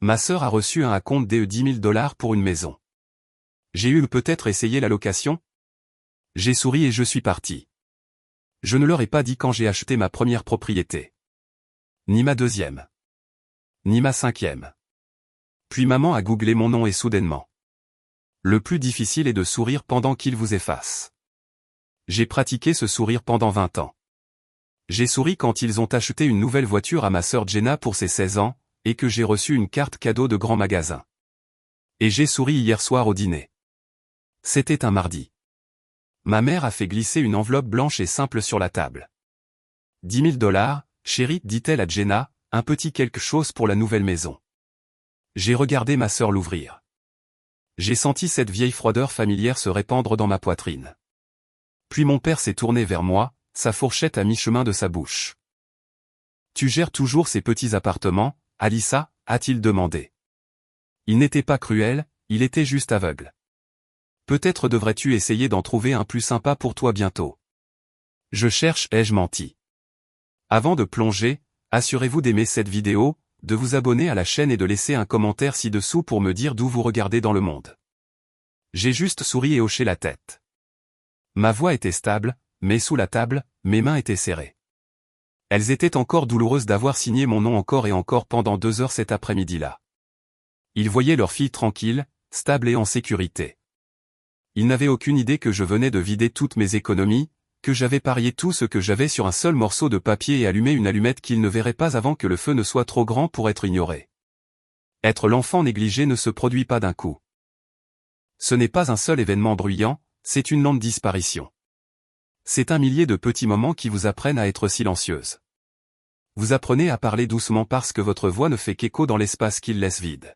Ma sœur a reçu un acompte de 10 000 $ pour une maison. J'ai eu peut-être essayé la location? J'ai souri et je suis parti. Je ne leur ai pas dit quand j'ai acheté ma première propriété. Ni ma deuxième. Ni ma cinquième. Puis maman a googlé mon nom et soudainement. Le plus difficile est de sourire pendant qu'il vous efface. J'ai pratiqué ce sourire pendant 20 ans. J'ai souri quand ils ont acheté une nouvelle voiture à ma sœur Jenna pour ses 16 ans, et que j'ai reçu une carte cadeau de grand magasin. Et j'ai souri hier soir au dîner. C'était un mardi. Ma mère a fait glisser une enveloppe blanche et simple sur la table. 10 000 $, chérie, dit-elle à Jenna, un petit quelque chose pour la nouvelle maison. J'ai regardé ma sœur l'ouvrir. J'ai senti cette vieille froideur familière se répandre dans ma poitrine. Puis mon père s'est tourné vers moi, sa fourchette à mi-chemin de sa bouche. Tu gères toujours ces petits appartements, Alyssa, a-t-il demandé. Il n'était pas cruel, il était juste aveugle. Peut-être devrais-tu essayer d'en trouver un plus sympa pour toi bientôt. Je cherche, ai-je menti. Avant de plonger, assurez-vous d'aimer cette vidéo, de vous abonner à la chaîne et de laisser un commentaire ci-dessous pour me dire d'où vous regardez dans le monde. J'ai juste souri et hoché la tête. Ma voix était stable, mais sous la table, mes mains étaient serrées. Elles étaient encore douloureuses d'avoir signé mon nom encore et encore pendant 2 heures cet après-midi-là. Ils voyaient leur fille tranquille, stable et en sécurité. Ils n'avaient aucune idée que je venais de vider toutes mes économies, que j'avais parié tout ce que j'avais sur un seul morceau de papier et allumé une allumette qu'ils ne verraient pas avant que le feu ne soit trop grand pour être ignoré. Être l'enfant négligé ne se produit pas d'un coup. Ce n'est pas un seul événement bruyant, c'est une lente disparition. C'est un millier de petits moments qui vous apprennent à être silencieuse. Vous apprenez à parler doucement parce que votre voix ne fait qu'écho dans l'espace qu'il laisse vide.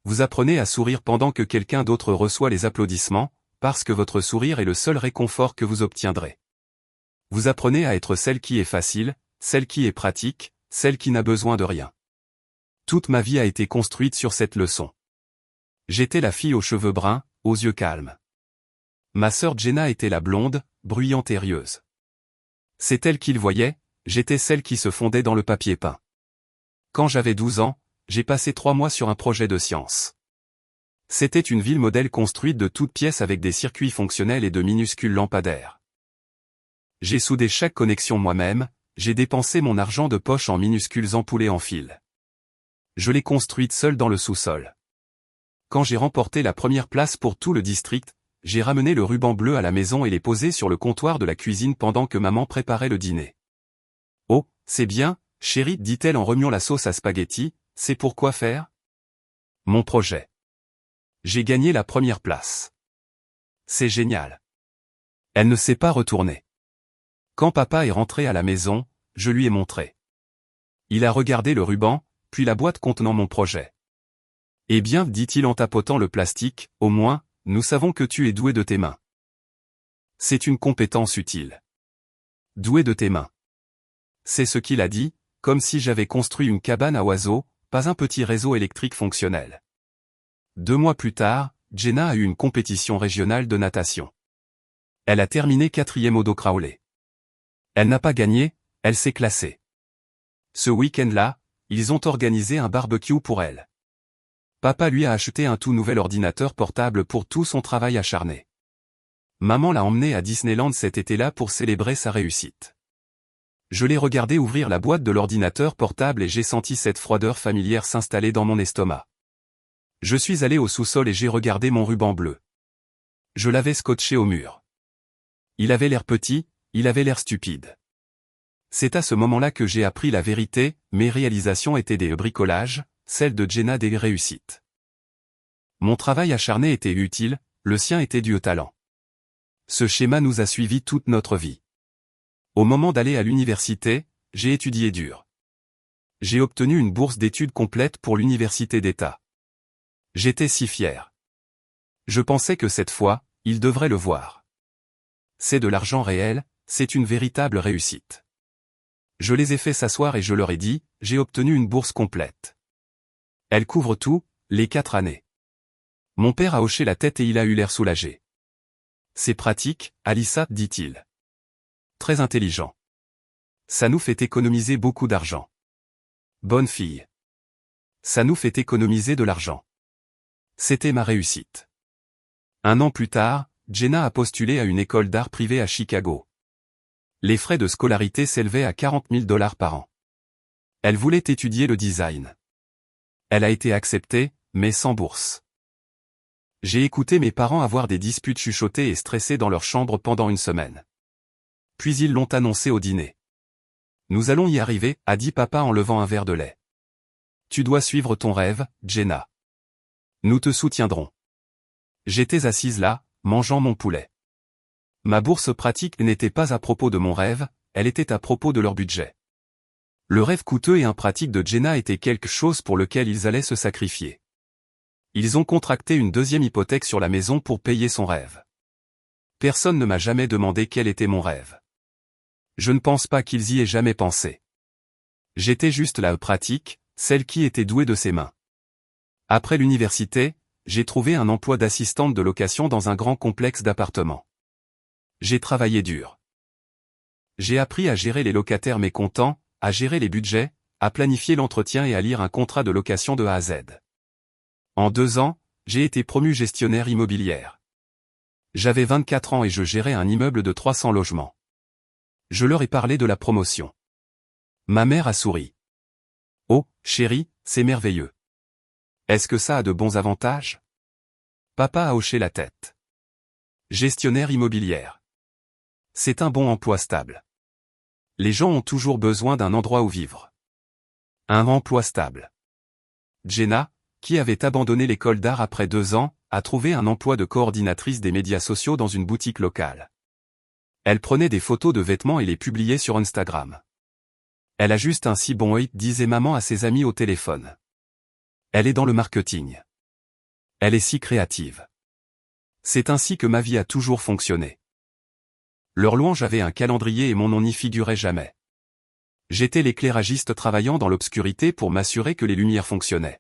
Vous apprenez à sourire pendant que quelqu'un d'autre reçoit les applaudissements, parce que votre sourire est le seul réconfort que vous obtiendrez. Vous apprenez à être celle qui est facile, celle qui est pratique, celle qui n'a besoin de rien. Toute ma vie a été construite sur cette leçon. J'étais la fille aux cheveux bruns, aux yeux calmes. Ma sœur Jenna était la blonde, bruyante et rieuse. C'est elle qu'il voyait, j'étais celle qui se fondait dans le papier peint. Quand j'avais 12 ans, j'ai passé 3 mois sur un projet de science. C'était une ville modèle construite de toutes pièces avec des circuits fonctionnels et de minuscules lampadaires. J'ai soudé chaque connexion moi-même, j'ai dépensé mon argent de poche en minuscules ampoules en fil. Je l'ai construite seule dans le sous-sol. Quand j'ai remporté la première place pour tout le district, j'ai ramené le ruban bleu à la maison et l'ai posé sur le comptoir de la cuisine pendant que maman préparait le dîner. Oh, c'est bien, chérie, dit-elle en remuant la sauce à spaghetti, c'est pour quoi faire? Mon projet. J'ai gagné la première place. C'est génial. Elle ne s'est pas retournée. Quand papa est rentré à la maison, je lui ai montré. Il a regardé le ruban, puis la boîte contenant mon projet. Eh bien, dit-il en tapotant le plastique, au moins, nous savons que tu es doué de tes mains. C'est une compétence utile. Doué de tes mains. C'est ce qu'il a dit, comme si j'avais construit une cabane à oiseaux, pas un petit réseau électrique fonctionnel. 2 mois plus tard, Jenna a eu une compétition régionale de natation. Elle a terminé 4e au dos crawlé. Elle n'a pas gagné, elle s'est classée. Ce week-end-là, ils ont organisé un barbecue pour elle. Papa lui a acheté un tout nouvel ordinateur portable pour tout son travail acharné. Maman l'a emmené à Disneyland cet été-là pour célébrer sa réussite. Je l'ai regardé ouvrir la boîte de l'ordinateur portable et j'ai senti cette froideur familière s'installer dans mon estomac. Je suis allé au sous-sol et j'ai regardé mon ruban bleu. Je l'avais scotché au mur. Il avait l'air petit, il avait l'air stupide. C'est à ce moment-là que j'ai appris la vérité, mes réalisations étaient des bricolages, celles de Jenna des réussites. Mon travail acharné était utile, le sien était dû au talent. Ce schéma nous a suivis toute notre vie. Au moment d'aller à l'université, j'ai étudié dur. J'ai obtenu une bourse d'études complète pour l'université d'État. J'étais si fier. Je pensais que cette fois, il devrait le voir. C'est de l'argent réel, c'est une véritable réussite. Je les ai fait s'asseoir et je leur ai dit, j'ai obtenu une bourse complète. Elle couvre tout, les 4 années. Mon père a hoché la tête et il a eu l'air soulagé. C'est pratique, Alyssa, dit-il. Très intelligent. Ça nous fait économiser beaucoup d'argent. Bonne fille. Ça nous fait économiser de l'argent. C'était ma réussite. 1 an plus tard, Jenna a postulé à une école d'art privée à Chicago. Les frais de scolarité s'élevaient à $40 000 par an. Elle voulait étudier le design. Elle a été acceptée, mais sans bourse. J'ai écouté mes parents avoir des disputes chuchotées et stressées dans leur chambre pendant une semaine. Puis ils l'ont annoncé au dîner. Nous allons y arriver, a dit papa en levant un verre de lait. Tu dois suivre ton rêve, Jenna. Nous te soutiendrons. J'étais assise là, mangeant mon poulet. Ma bourse pratique n'était pas à propos de mon rêve, elle était à propos de leur budget. Le rêve coûteux et impratique de Jenna était quelque chose pour lequel ils allaient se sacrifier. Ils ont contracté une deuxième hypothèque sur la maison pour payer son rêve. Personne ne m'a jamais demandé quel était mon rêve. Je ne pense pas qu'ils y aient jamais pensé. J'étais juste la pratique, celle qui était douée de ses mains. Après l'université, j'ai trouvé un emploi d'assistante de location dans un grand complexe d'appartements. J'ai travaillé dur. J'ai appris à gérer les locataires mécontents, à gérer les budgets, à planifier l'entretien et à lire un contrat de location de A à Z. En 2 ans, j'ai été promu gestionnaire immobilière. J'avais 24 ans et je gérais un immeuble de 300 logements. Je leur ai parlé de la promotion. Ma mère a souri. Oh, chérie, c'est merveilleux. Est-ce que ça a de bons avantages? Papa a hoché la tête. Gestionnaire immobilière. C'est un bon emploi stable. Les gens ont toujours besoin d'un endroit où vivre. Un emploi stable. Jenna, qui avait abandonné l'école d'art après 2 ans, a trouvé un emploi de coordinatrice des médias sociaux dans une boutique locale. Elle prenait des photos de vêtements et les publiait sur Instagram. Elle a juste un si bon œil, disait maman à ses amis au téléphone. Elle est dans le marketing. Elle est si créative. C'est ainsi que ma vie a toujours fonctionné. Leur louange avait un calendrier et mon nom n'y figurait jamais. J'étais l'éclairagiste travaillant dans l'obscurité pour m'assurer que les lumières fonctionnaient.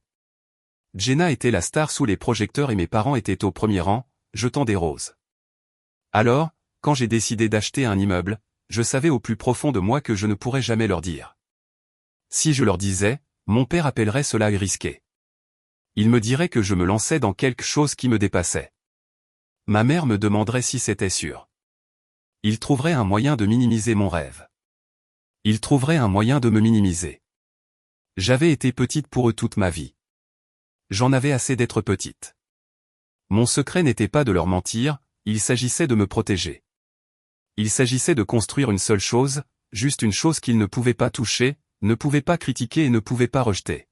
Jenna était la star sous les projecteurs et mes parents étaient au premier rang, jetant des roses. Alors, quand j'ai décidé d'acheter un immeuble, je savais au plus profond de moi que je ne pourrais jamais leur dire. Si je leur disais, mon père appellerait cela risqué. Il me dirait que je me lançais dans quelque chose qui me dépassait. Ma mère me demanderait si c'était sûr. Il trouverait un moyen de minimiser mon rêve. Il trouverait un moyen de me minimiser. J'avais été petite pour eux toute ma vie. J'en avais assez d'être petite. Mon secret n'était pas de leur mentir, il s'agissait de me protéger. Il s'agissait de construire une seule chose, juste une chose qu'ils ne pouvaient pas toucher, ne pouvaient pas critiquer et ne pouvaient pas rejeter.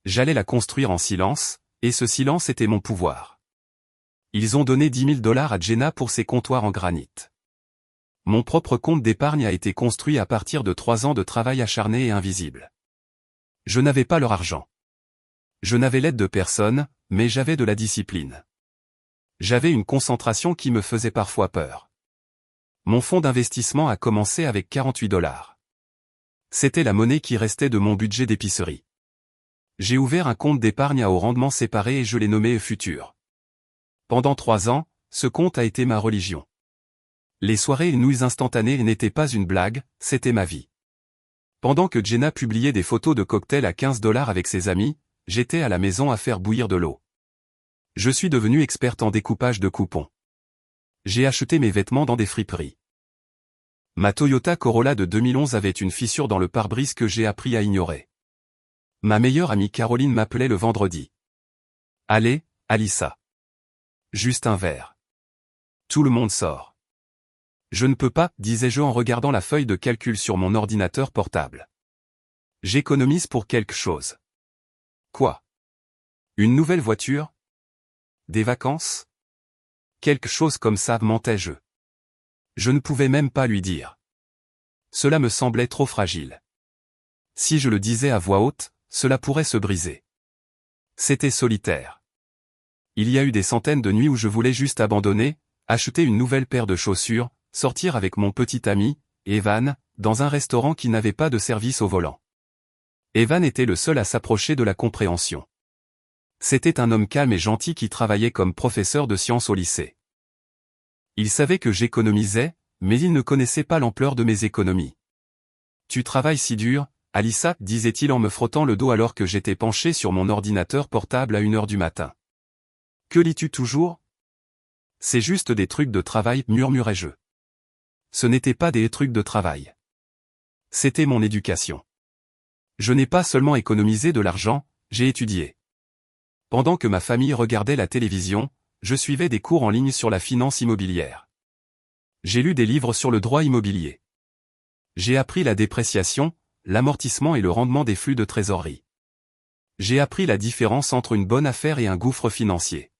J'allais la construire en silence, et ce silence était mon pouvoir. Ils ont donné $10 000 à Jenna pour ses comptoirs en granit. Mon propre compte d'épargne a été construit à partir de 3 ans de travail acharné et invisible. Je n'avais pas leur argent. Je n'avais l'aide de personne, mais j'avais de la discipline. J'avais une concentration qui me faisait parfois peur. Mon fonds d'investissement a commencé avec $48. C'était la monnaie qui restait de mon budget d'épicerie. J'ai ouvert un compte d'épargne à haut rendement séparé et je l'ai nommé Futur. Pendant 3 ans, ce compte a été ma religion. Les soirées et nouilles instantanées n'étaient pas une blague, c'était ma vie. Pendant que Jenna publiait des photos de cocktails à $15 avec ses amis, j'étais à la maison à faire bouillir de l'eau. Je suis devenue experte en découpage de coupons. J'ai acheté mes vêtements dans des friperies. Ma Toyota Corolla de 2011 avait une fissure dans le pare-brise que j'ai appris à ignorer. Ma meilleure amie Caroline m'appelait le vendredi. Allez, Alissa. Juste un verre. Tout le monde sort. Je ne peux pas, disais-je en regardant la feuille de calcul sur mon ordinateur portable. J'économise pour quelque chose. Quoi? Une nouvelle voiture? Des vacances? Quelque chose comme ça, mentais-je. Je ne pouvais même pas lui dire. Cela me semblait trop fragile. Si je le disais à voix haute, cela pourrait se briser. C'était solitaire. Il y a eu des centaines de nuits où je voulais juste abandonner, acheter une nouvelle paire de chaussures, sortir avec mon petit ami, Evan, dans un restaurant qui n'avait pas de service au volant. Evan était le seul à s'approcher de la compréhension. C'était un homme calme et gentil qui travaillait comme professeur de sciences au lycée. Il savait que j'économisais, mais il ne connaissait pas l'ampleur de mes économies. Tu travailles si dur, Alissa, disait-il en me frottant le dos alors que j'étais penché sur mon ordinateur portable à 1h du matin. Que lis-tu toujours? C'est juste des trucs de travail, murmurai-je. Ce n'étaient pas des trucs de travail. C'était mon éducation. Je n'ai pas seulement économisé de l'argent, j'ai étudié. Pendant que ma famille regardait la télévision, je suivais des cours en ligne sur la finance immobilière. J'ai lu des livres sur le droit immobilier. J'ai appris la dépréciation, l'amortissement et le rendement des flux de trésorerie. J'ai appris la différence entre une bonne affaire et un gouffre financier.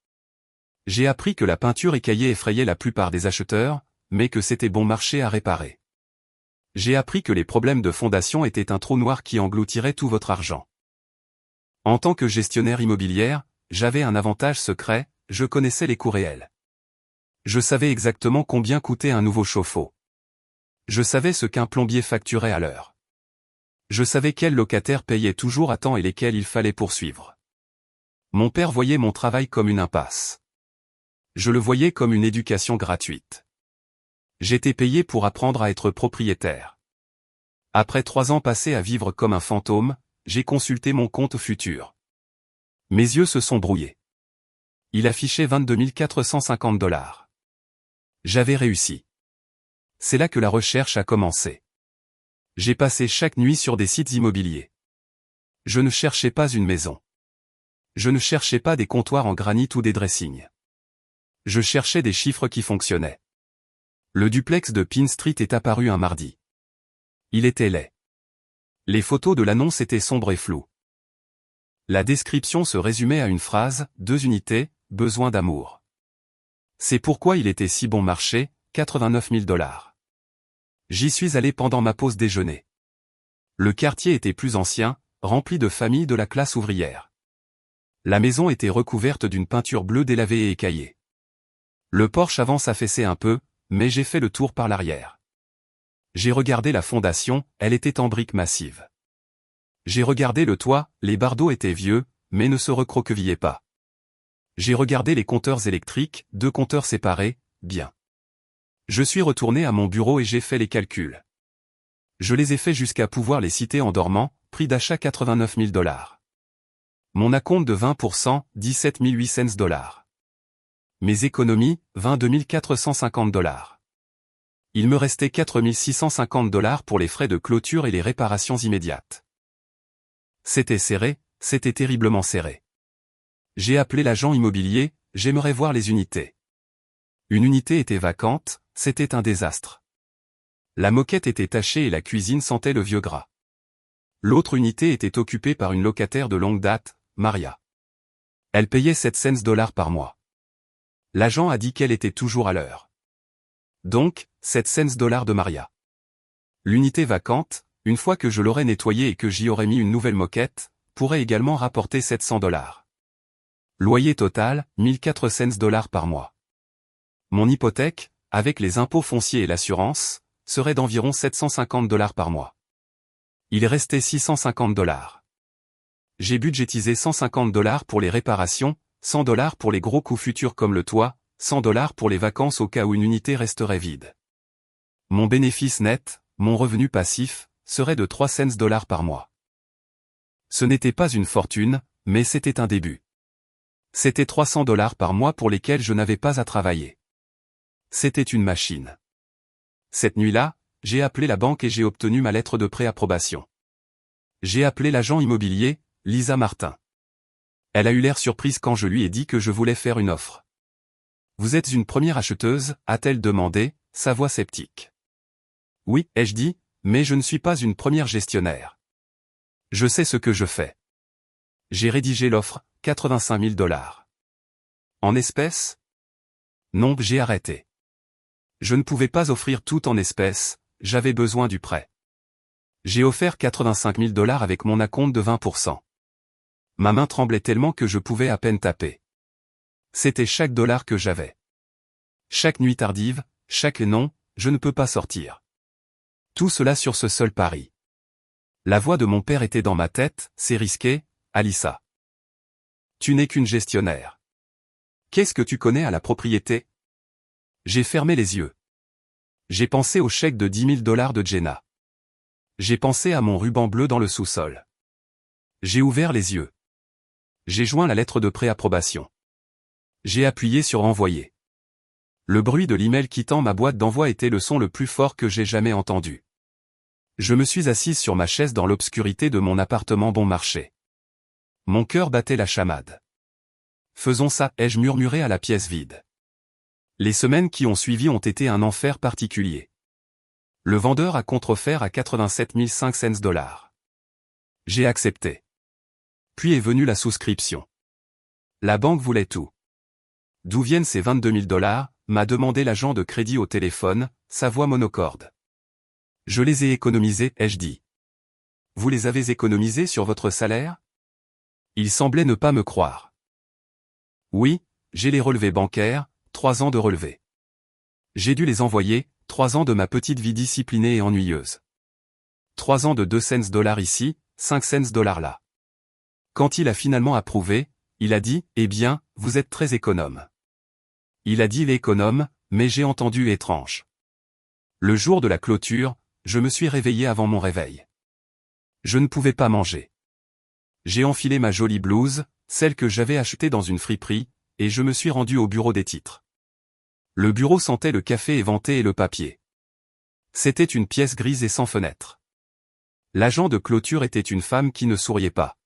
J'ai appris que la peinture écaillée effrayait la plupart des acheteurs, mais que c'était bon marché à réparer. J'ai appris que les problèmes de fondation étaient un trou noir qui engloutirait tout votre argent. En tant que gestionnaire immobilière, j'avais un avantage secret, je connaissais les coûts réels. Je savais exactement combien coûtait un nouveau chauffe-eau. Je savais ce qu'un plombier facturait à l'heure. Je savais quels locataires payaient toujours à temps et lesquels il fallait poursuivre. Mon père voyait mon travail comme une impasse. Je le voyais comme une éducation gratuite. J'étais payé pour apprendre à être propriétaire. Après 3 ans passés à vivre comme un fantôme, j'ai consulté mon compte futur. Mes yeux se sont brouillés. Il affichait 22 450 $. J'avais réussi. C'est là que la recherche a commencé. J'ai passé chaque nuit sur des sites immobiliers. Je ne cherchais pas une maison. Je ne cherchais pas des comptoirs en granit ou des dressings. Je cherchais des chiffres qui fonctionnaient. Le duplex de Pine Street est apparu un mardi. Il était laid. Les photos de l'annonce étaient sombres et floues. La description se résumait à une phrase, 2 unités, besoin d'amour. C'est pourquoi il était si bon marché, 89 000 $. J'y suis allé pendant ma pause déjeuner. Le quartier était plus ancien, rempli de familles de la classe ouvrière. La maison était recouverte d'une peinture bleue délavée et écaillée. Le porche avant s'affaissait un peu, mais j'ai fait le tour par l'arrière. J'ai regardé la fondation, elle était en briques massives. J'ai regardé le toit, les bardeaux étaient vieux, mais ne se recroquevillaient pas. J'ai regardé les compteurs électriques, 2 compteurs séparés, bien. Je suis retourné à mon bureau et j'ai fait les calculs. Je les ai faits jusqu'à pouvoir les citer en dormant, prix d'achat 89 000 $. Mon acompte de 20%, 17 800 $. Mes économies, 22 450 $. Il me restait 4 650 $ pour les frais de clôture et les réparations immédiates. C'était serré, c'était terriblement serré. J'ai appelé l'agent immobilier, j'aimerais voir les unités. Une unité était vacante, c'était un désastre. La moquette était tachée et la cuisine sentait le vieux gras. L'autre unité était occupée par une locataire de longue date, Maria. Elle payait 700 $ par mois. L'agent a dit qu'elle était toujours à l'heure. Donc, 700 $ de Maria. L'unité vacante, une fois que je l'aurais nettoyée et que j'y aurais mis une nouvelle moquette, pourrait également rapporter 700 $. Loyer total, 1400 $ par mois. Mon hypothèque, avec les impôts fonciers et l'assurance, serait d'environ 750 $ par mois. Il restait 650 $. J'ai budgétisé 150 $ pour les réparations, 100 $ pour les gros coûts futurs comme le toit, 100 $ pour les vacances au cas où une unité resterait vide. Mon bénéfice net, mon revenu passif, serait de 300 $ par mois. Ce n'était pas une fortune, mais c'était un début. C'était 300 $ par mois pour lesquels je n'avais pas à travailler. C'était une machine. Cette nuit-là, j'ai appelé la banque et j'ai obtenu ma lettre de préapprobation. J'ai appelé l'agent immobilier, Lisa Martin. Elle a eu l'air surprise quand je lui ai dit que je voulais faire une offre. « Vous êtes une première acheteuse ?» a-t-elle demandé, sa voix sceptique. « Oui, ai-je dit, mais je ne suis pas une première gestionnaire. Je sais ce que je fais. » J'ai rédigé l'offre, 85 000 $. En espèces? Non, j'ai arrêté. Je ne pouvais pas offrir tout en espèces, j'avais besoin du prêt. J'ai offert 85 000 $ avec mon acompte de 20%. Ma main tremblait tellement que je pouvais à peine taper. C'était chaque dollar que j'avais. Chaque nuit tardive, chaque non, je ne peux pas sortir. Tout cela sur ce seul pari. La voix de mon père était dans ma tête, c'est risqué, Alissa. Tu n'es qu'une gestionnaire. Qu'est-ce que tu connais à la propriété? J'ai fermé les yeux. J'ai pensé au chèque de 10 000 $ de Jenna. J'ai pensé à mon ruban bleu dans le sous-sol. J'ai ouvert les yeux. J'ai joint la lettre de préapprobation. J'ai appuyé sur envoyer. Le bruit de l'email quittant ma boîte d'envoi était le son le plus fort que j'ai jamais entendu. Je me suis assise sur ma chaise dans l'obscurité de mon appartement bon marché. Mon cœur battait la chamade. Faisons ça, ai-je murmuré à la pièce vide. Les semaines qui ont suivi ont été un enfer particulier. Le vendeur a contre-offert à 87 500 $. J'ai accepté. Puis est venue la souscription. La banque voulait tout. D'où viennent ces 22 000 $, m'a demandé l'agent de crédit au téléphone, sa voix monocorde. Je les ai économisés, ai-je dit. Vous les avez économisés sur votre salaire? Il semblait ne pas me croire. Oui, j'ai les relevés bancaires, 3 ans de relevés. J'ai dû les envoyer, 3 ans de ma petite vie disciplinée et ennuyeuse. 3 ans de 2 cents $ ici, 5 cents $ là. Quand il a finalement approuvé, il a dit, eh bien, vous êtes très économe. Il a dit l'économe, mais j'ai entendu étrange. Le jour de la clôture, je me suis réveillé avant mon réveil. Je ne pouvais pas manger. J'ai enfilé ma jolie blouse, celle que j'avais achetée dans une friperie, et je me suis rendu au bureau des titres. Le bureau sentait le café éventé et le papier. C'était une pièce grise et sans fenêtre. L'agent de clôture était une femme qui ne souriait pas.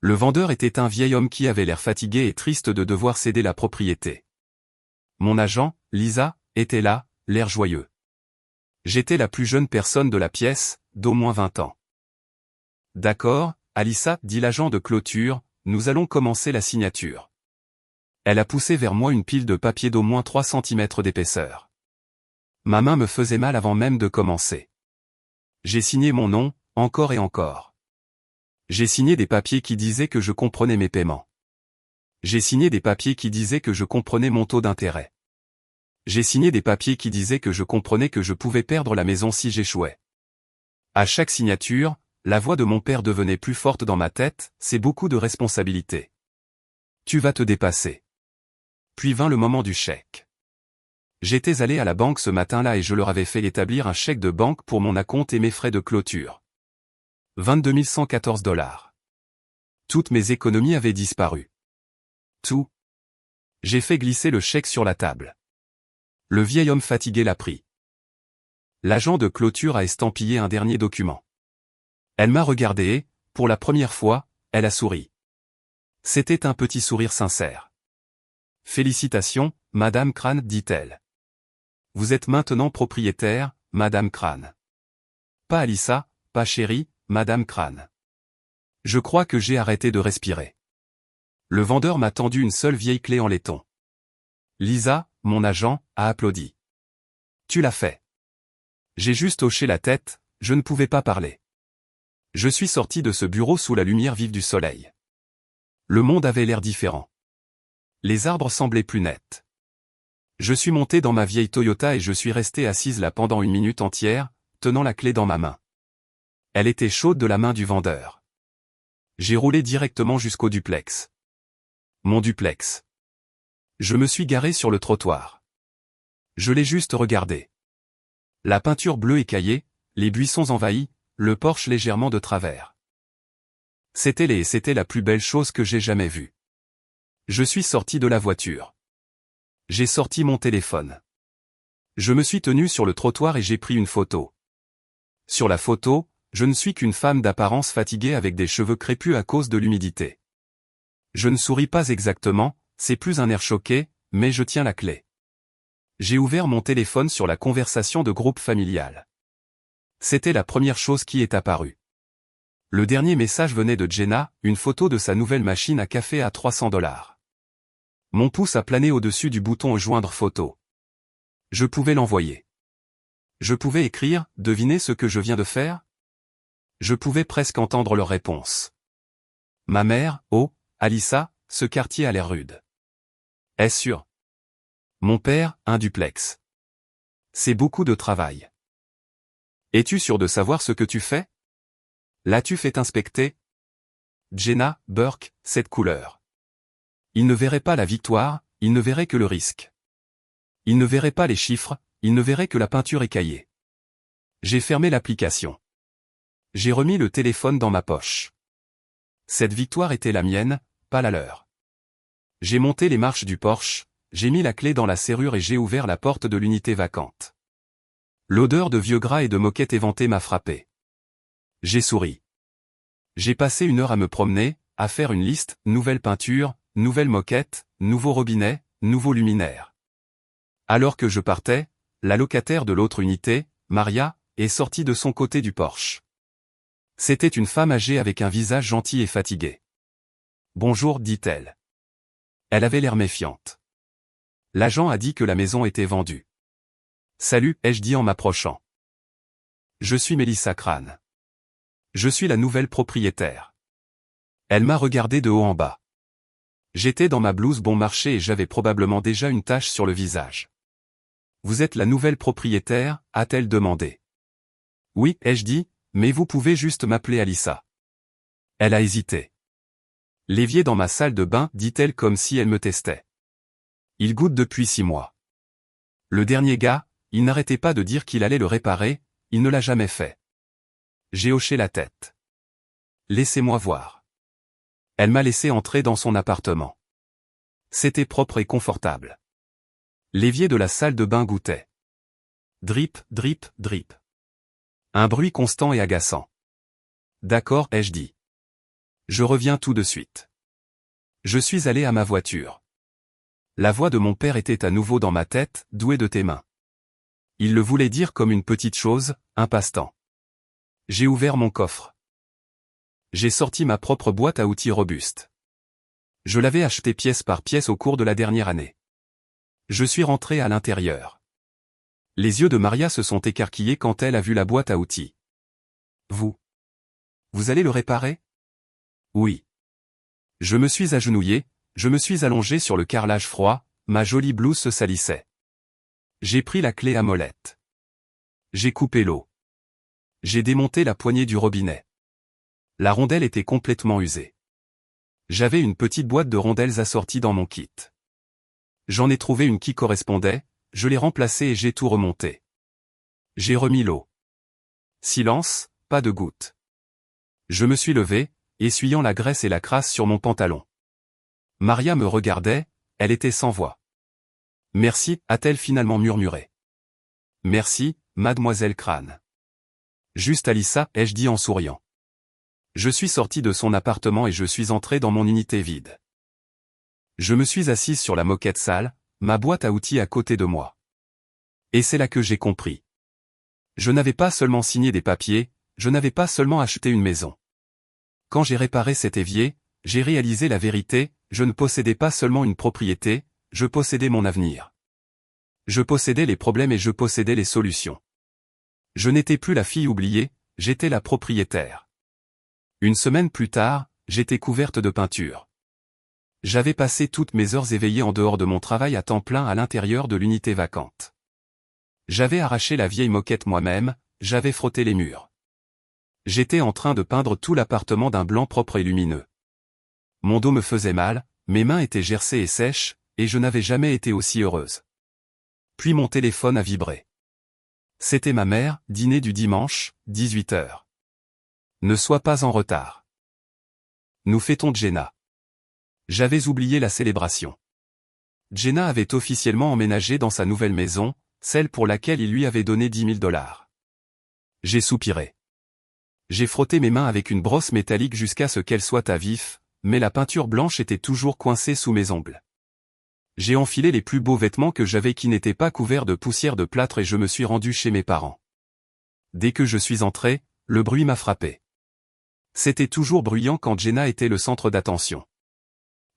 Le vendeur était un vieil homme qui avait l'air fatigué et triste de devoir céder la propriété. Mon agent, Lisa, était là, l'air joyeux. J'étais la plus jeune personne de la pièce, d'au moins 20 ans. D'accord, Alissa, dit l'agent de clôture, nous allons commencer la signature. Elle a poussé vers moi une pile de papier d'au moins 3 cm d'épaisseur. Ma main me faisait mal avant même de commencer. J'ai signé mon nom, encore et encore. J'ai signé des papiers qui disaient que je comprenais mes paiements. J'ai signé des papiers qui disaient que je comprenais mon taux d'intérêt. J'ai signé des papiers qui disaient que je comprenais que je pouvais perdre la maison si j'échouais. À chaque signature, la voix de mon père devenait plus forte dans ma tête, c'est beaucoup de responsabilité. Tu vas te dépasser. Puis vint le moment du chèque. J'étais allé à la banque ce matin-là et je leur avais fait établir un chèque de banque pour mon acompte et mes frais de clôture. 22 114 $. Toutes mes économies avaient disparu. Tout. J'ai fait glisser le chèque sur la table. Le vieil homme fatigué l'a pris. L'agent de clôture a estampillé un dernier document. Elle m'a regardé et, pour la première fois, elle a souri. C'était un petit sourire sincère. Félicitations, Madame Crane, dit-elle. Vous êtes maintenant propriétaire, Madame Crane. Pas Alissa, pas chérie, Madame Crane. Je crois que j'ai arrêté de respirer. Le vendeur m'a tendu une seule vieille clé en laiton. Lisa, mon agent, a applaudi. Tu l'as fait. J'ai juste hoché la tête, je ne pouvais pas parler. Je suis sorti de ce bureau sous la lumière vive du soleil. Le monde avait l'air différent. Les arbres semblaient plus nets. Je suis monté dans ma vieille Toyota et je suis resté assise là pendant 1 minute entière, tenant la clé dans ma main. Elle était chaude de la main du vendeur. J'ai roulé directement jusqu'au duplex. Mon duplex. Je me suis garé sur le trottoir. Je l'ai juste regardé. La peinture bleue écaillée, les buissons envahis, le porche légèrement de travers. C'était la plus belle chose que j'ai jamais vue. Je suis sorti de la voiture. J'ai sorti mon téléphone. Je me suis tenu sur le trottoir et j'ai pris une photo. Sur la photo, je ne suis qu'une femme d'apparence fatiguée avec des cheveux crépus à cause de l'humidité. Je ne souris pas exactement, c'est plus un air choqué, mais je tiens la clé. J'ai ouvert mon téléphone sur la conversation de groupe familial. C'était la première chose qui est apparue. Le dernier message venait de Jenna, une photo de sa nouvelle machine à café à 300 $. Mon pouce a plané au-dessus du bouton joindre photo. Je pouvais l'envoyer. Je pouvais écrire, devinez ce que je viens de faire? Je pouvais presque entendre leur réponse. Ma mère, oh, Alissa, ce quartier a l'air rude. Est-ce sûr? Mon père, un duplex. C'est beaucoup de travail. Es-tu sûr de savoir ce que tu fais? L'as-tu fait inspecter? Jenna, Burke, cette couleur. Il ne verrait pas la victoire, il ne verrait que le risque. Il ne verrait pas les chiffres, il ne verrait que la peinture écaillée. J'ai fermé l'application. J'ai remis le téléphone dans ma poche. Cette victoire était la mienne, pas la leur. J'ai monté les marches du Porsche, j'ai mis la clé dans la serrure et j'ai ouvert la porte de l'unité vacante. L'odeur de vieux gras et de moquette éventée m'a frappé. J'ai souri. J'ai passé 1 heure à me promener, à faire une liste, nouvelle peinture, nouvelle moquette, nouveau robinet, nouveau luminaire. Alors que je partais, la locataire de l'autre unité, Maria, est sortie de son côté du Porsche. C'était une femme âgée avec un visage gentil et fatigué. « Bonjour » dit-elle. Elle avait l'air méfiante. L'agent a dit que la maison était vendue. « Salut » ai-je dit en m'approchant. Je suis Mélissa Crane. Je suis la nouvelle propriétaire. Elle m'a regardé de haut en bas. J'étais dans ma blouse bon marché et j'avais probablement déjà une tache sur le visage. « Vous êtes la nouvelle propriétaire » a-t-elle demandé. « Oui » ai-je dit, mais vous pouvez juste m'appeler Alissa. Elle a hésité. « L'évier dans ma salle de bain » dit-elle comme si elle me testait. « Il goutte depuis 6 mois. Le dernier gars, il n'arrêtait pas de dire qu'il allait le réparer, il ne l'a jamais fait. » J'ai hoché la tête. « Laissez-moi voir. » Elle m'a laissé entrer dans son appartement. C'était propre et confortable. L'évier de la salle de bain gouttait. Drip, drip, drip. Un bruit constant et agaçant. « D'accord » ai-je dit. « Je reviens tout de suite. » Je suis allé à ma voiture. La voix de mon père était à nouveau dans ma tête, douée de tes mains. Il le voulait dire comme une petite chose, un passe-temps. J'ai ouvert mon coffre. J'ai sorti ma propre boîte à outils robuste. Je l'avais achetée pièce par pièce au cours de la dernière année. Je suis rentré à l'intérieur. Les yeux de Maria se sont écarquillés quand elle a vu la boîte à outils. Vous allez le réparer? Oui. Je me suis agenouillé, je me suis allongé sur le carrelage froid, ma jolie blouse se salissait. J'ai pris la clé à molette. J'ai coupé l'eau. J'ai démonté la poignée du robinet. La rondelle était complètement usée. J'avais une petite boîte de rondelles assortie dans mon kit. J'en ai trouvé une qui correspondait, je l'ai remplacée et j'ai tout remonté. J'ai remis l'eau. Silence, pas de goutte. Je me suis levé, essuyant la graisse et la crasse sur mon pantalon. Maria me regardait, elle était sans voix. « Merci » a-t-elle finalement murmuré. « Merci, mademoiselle Crane. »« Juste Alissa » ai-je dit en souriant. Je suis sorti de son appartement et je suis entré dans mon unité vide. Je me suis assise sur la moquette sale, ma boîte à outils à côté de moi. Et c'est là que j'ai compris. Je n'avais pas seulement signé des papiers, je n'avais pas seulement acheté une maison. Quand j'ai réparé cet évier, j'ai réalisé la vérité, je ne possédais pas seulement une propriété, je possédais mon avenir. Je possédais les problèmes et je possédais les solutions. Je n'étais plus la fille oubliée, j'étais la propriétaire. Une semaine plus tard, j'étais couverte de peinture. J'avais passé toutes mes heures éveillées en dehors de mon travail à temps plein à l'intérieur de l'unité vacante. J'avais arraché la vieille moquette moi-même, j'avais frotté les murs. J'étais en train de peindre tout l'appartement d'un blanc propre et lumineux. Mon dos me faisait mal, mes mains étaient gercées et sèches, et je n'avais jamais été aussi heureuse. Puis mon téléphone a vibré. C'était ma mère, dîner du dimanche, 18h. Ne sois pas en retard. Nous fêtons Jenna. J'avais oublié la célébration. Jenna avait officiellement emménagé dans sa nouvelle maison, celle pour laquelle il lui avait donné $10 000. J'ai soupiré. J'ai frotté mes mains avec une brosse métallique jusqu'à ce qu'elles soient à vif, mais la peinture blanche était toujours coincée sous mes ongles. J'ai enfilé les plus beaux vêtements que j'avais qui n'étaient pas couverts de poussière de plâtre et je me suis rendu chez mes parents. Dès que je suis entré, le bruit m'a frappé. C'était toujours bruyant quand Jenna était le centre d'attention.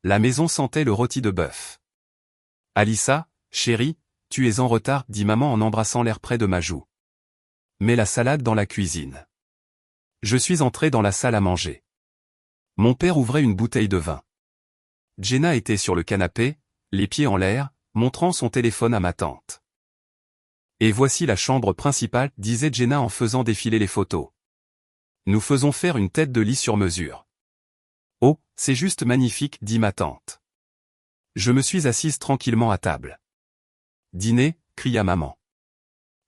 La maison sentait le rôti de bœuf. « Alissa, chérie, tu es en retard » dit maman en embrassant l'air près de ma joue. « Mets la salade dans la cuisine. » Je suis entré dans la salle à manger. Mon père ouvrait une bouteille de vin. Jenna était sur le canapé, les pieds en l'air, montrant son téléphone à ma tante. « Et voici la chambre principale » disait Jenna en faisant défiler les photos. « Nous faisons faire une tête de lit sur mesure. »« Oh, c'est juste magnifique » dit ma tante. Je me suis assise tranquillement à table. « Dîner » cria maman.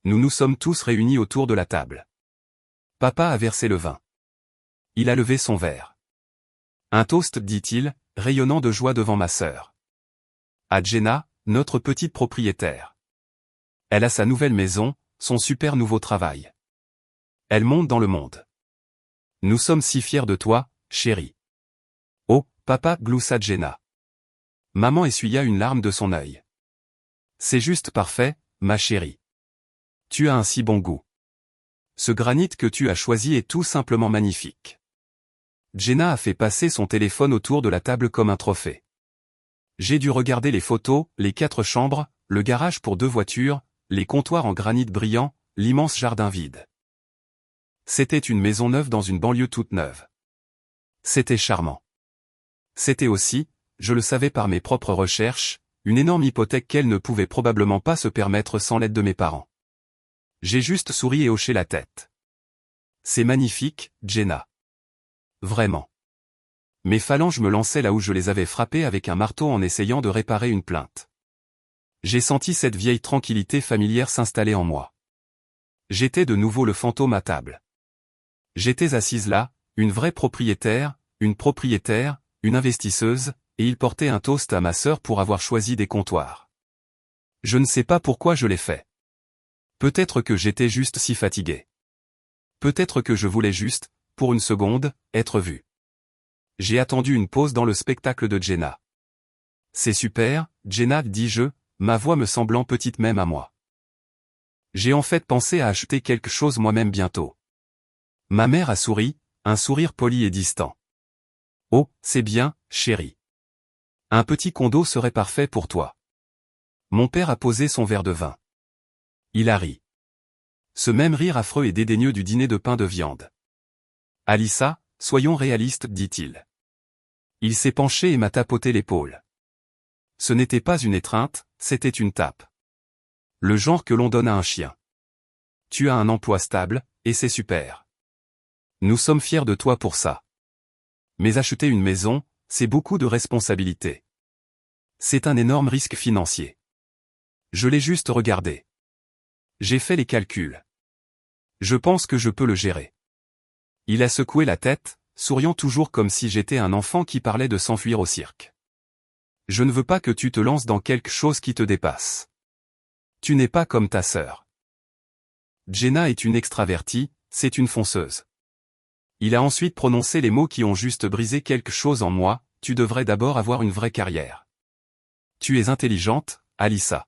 Nous nous sommes tous réunis autour de la table. Papa a versé le vin. Il a levé son verre. Un toast, dit-il, rayonnant de joie devant ma sœur. À Jenna, notre petite propriétaire. Elle a sa nouvelle maison, son super nouveau travail. Elle monte dans le monde. Nous sommes si fiers de toi, chérie. Oh, papa, gloussa Jenna. Maman essuya une larme de son œil. C'est juste parfait, ma chérie. Tu as un si bon goût. Ce granit que tu as choisi est tout simplement magnifique. Jenna a fait passer son téléphone autour de la table comme un trophée. J'ai dû regarder les photos, les 4 chambres, le garage pour 2 voitures, les comptoirs en granit brillant, l'immense jardin vide. C'était une maison neuve dans une banlieue toute neuve. C'était charmant. C'était aussi, je le savais par mes propres recherches, une énorme hypothèque qu'elle ne pouvait probablement pas se permettre sans l'aide de mes parents. J'ai juste souri et hoché la tête. C'est magnifique, Jenna. Vraiment. Mes phalanges me lançaient là où je les avais frappées avec un marteau en essayant de réparer une plainte. J'ai senti cette vieille tranquillité familière s'installer en moi. J'étais de nouveau le fantôme à table. J'étais assise là, une vraie propriétaire, une investisseuse, et il portait un toast à ma sœur pour avoir choisi des comptoirs. Je ne sais pas pourquoi je l'ai fait. Peut-être que j'étais juste si fatigué. Peut-être que je voulais juste, pour une seconde, être vu. J'ai attendu une pause dans le spectacle de Jenna. C'est super, Jenna, dis-je, ma voix me semblant petite même à moi. J'ai en fait pensé à acheter quelque chose moi-même bientôt. Ma mère a souri, un sourire poli et distant. Oh, c'est bien, chérie. Un petit condo serait parfait pour toi. Mon père a posé son verre de vin. Il a ri. Ce même rire affreux et dédaigneux du dîner de pain de viande. Alissa, soyons réalistes, dit-il. Il s'est penché et m'a tapoté l'épaule. Ce n'était pas une étreinte, c'était une tape. Le genre que l'on donne à un chien. Tu as un emploi stable, et c'est super. Nous sommes fiers de toi pour ça. Mais acheter une maison, c'est beaucoup de responsabilités. C'est un énorme risque financier. Je l'ai juste regardé. J'ai fait les calculs. Je pense que je peux le gérer. Il a secoué la tête, souriant toujours comme si j'étais un enfant qui parlait de s'enfuir au cirque. Je ne veux pas que tu te lances dans quelque chose qui te dépasse. Tu n'es pas comme ta sœur. Jenna est une extravertie, c'est une fonceuse. Il a ensuite prononcé les mots qui ont juste brisé quelque chose en moi, tu devrais d'abord avoir une vraie carrière. Tu es intelligente, Alissa.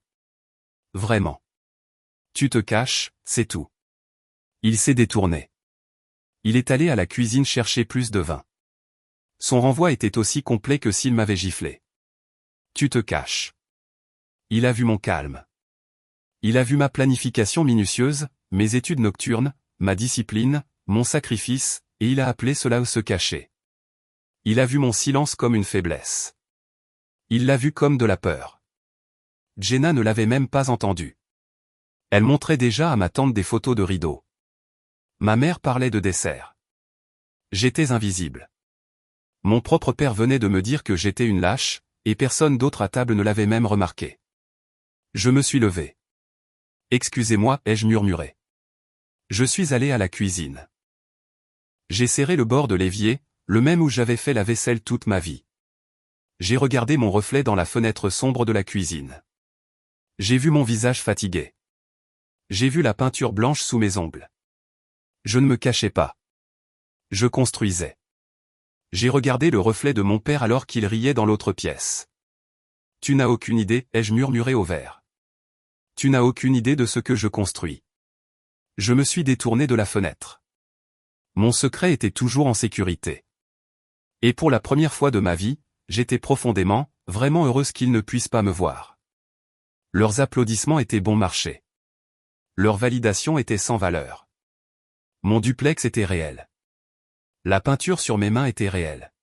Vraiment. Tu te caches, c'est tout. Il s'est détourné. Il est allé à la cuisine chercher plus de vin. Son renvoi était aussi complet que s'il m'avait giflé. Tu te caches. Il a vu mon calme. Il a vu ma planification minutieuse, mes études nocturnes, ma discipline, mon sacrifice, et il a appelé cela se cacher. Il a vu mon silence comme une faiblesse. Il l'a vu comme de la peur. Jenna ne l'avait même pas entendu. Elle montrait déjà à ma tante des photos de rideaux. Ma mère parlait de dessert. J'étais invisible. Mon propre père venait de me dire que j'étais une lâche, et personne d'autre à table ne l'avait même remarqué. Je me suis levé. Excusez-moi, ai-je murmuré. Je suis allé à la cuisine. J'ai serré le bord de l'évier, le même où j'avais fait la vaisselle toute ma vie. J'ai regardé mon reflet dans la fenêtre sombre de la cuisine. J'ai vu mon visage fatigué. J'ai vu la peinture blanche sous mes ongles. Je ne me cachais pas. Je construisais. J'ai regardé le reflet de mon père alors qu'il riait dans l'autre pièce. Tu n'as aucune idée, ai-je murmuré au verre. Tu n'as aucune idée de ce que je construis. Je me suis détourné de la fenêtre. Mon secret était toujours en sécurité. Et pour la première fois de ma vie, j'étais profondément, vraiment heureuse qu'ils ne puissent pas me voir. Leurs applaudissements étaient bon marché. Leur validation était sans valeur. Mon duplex était réel. La peinture sur mes mains était réelle.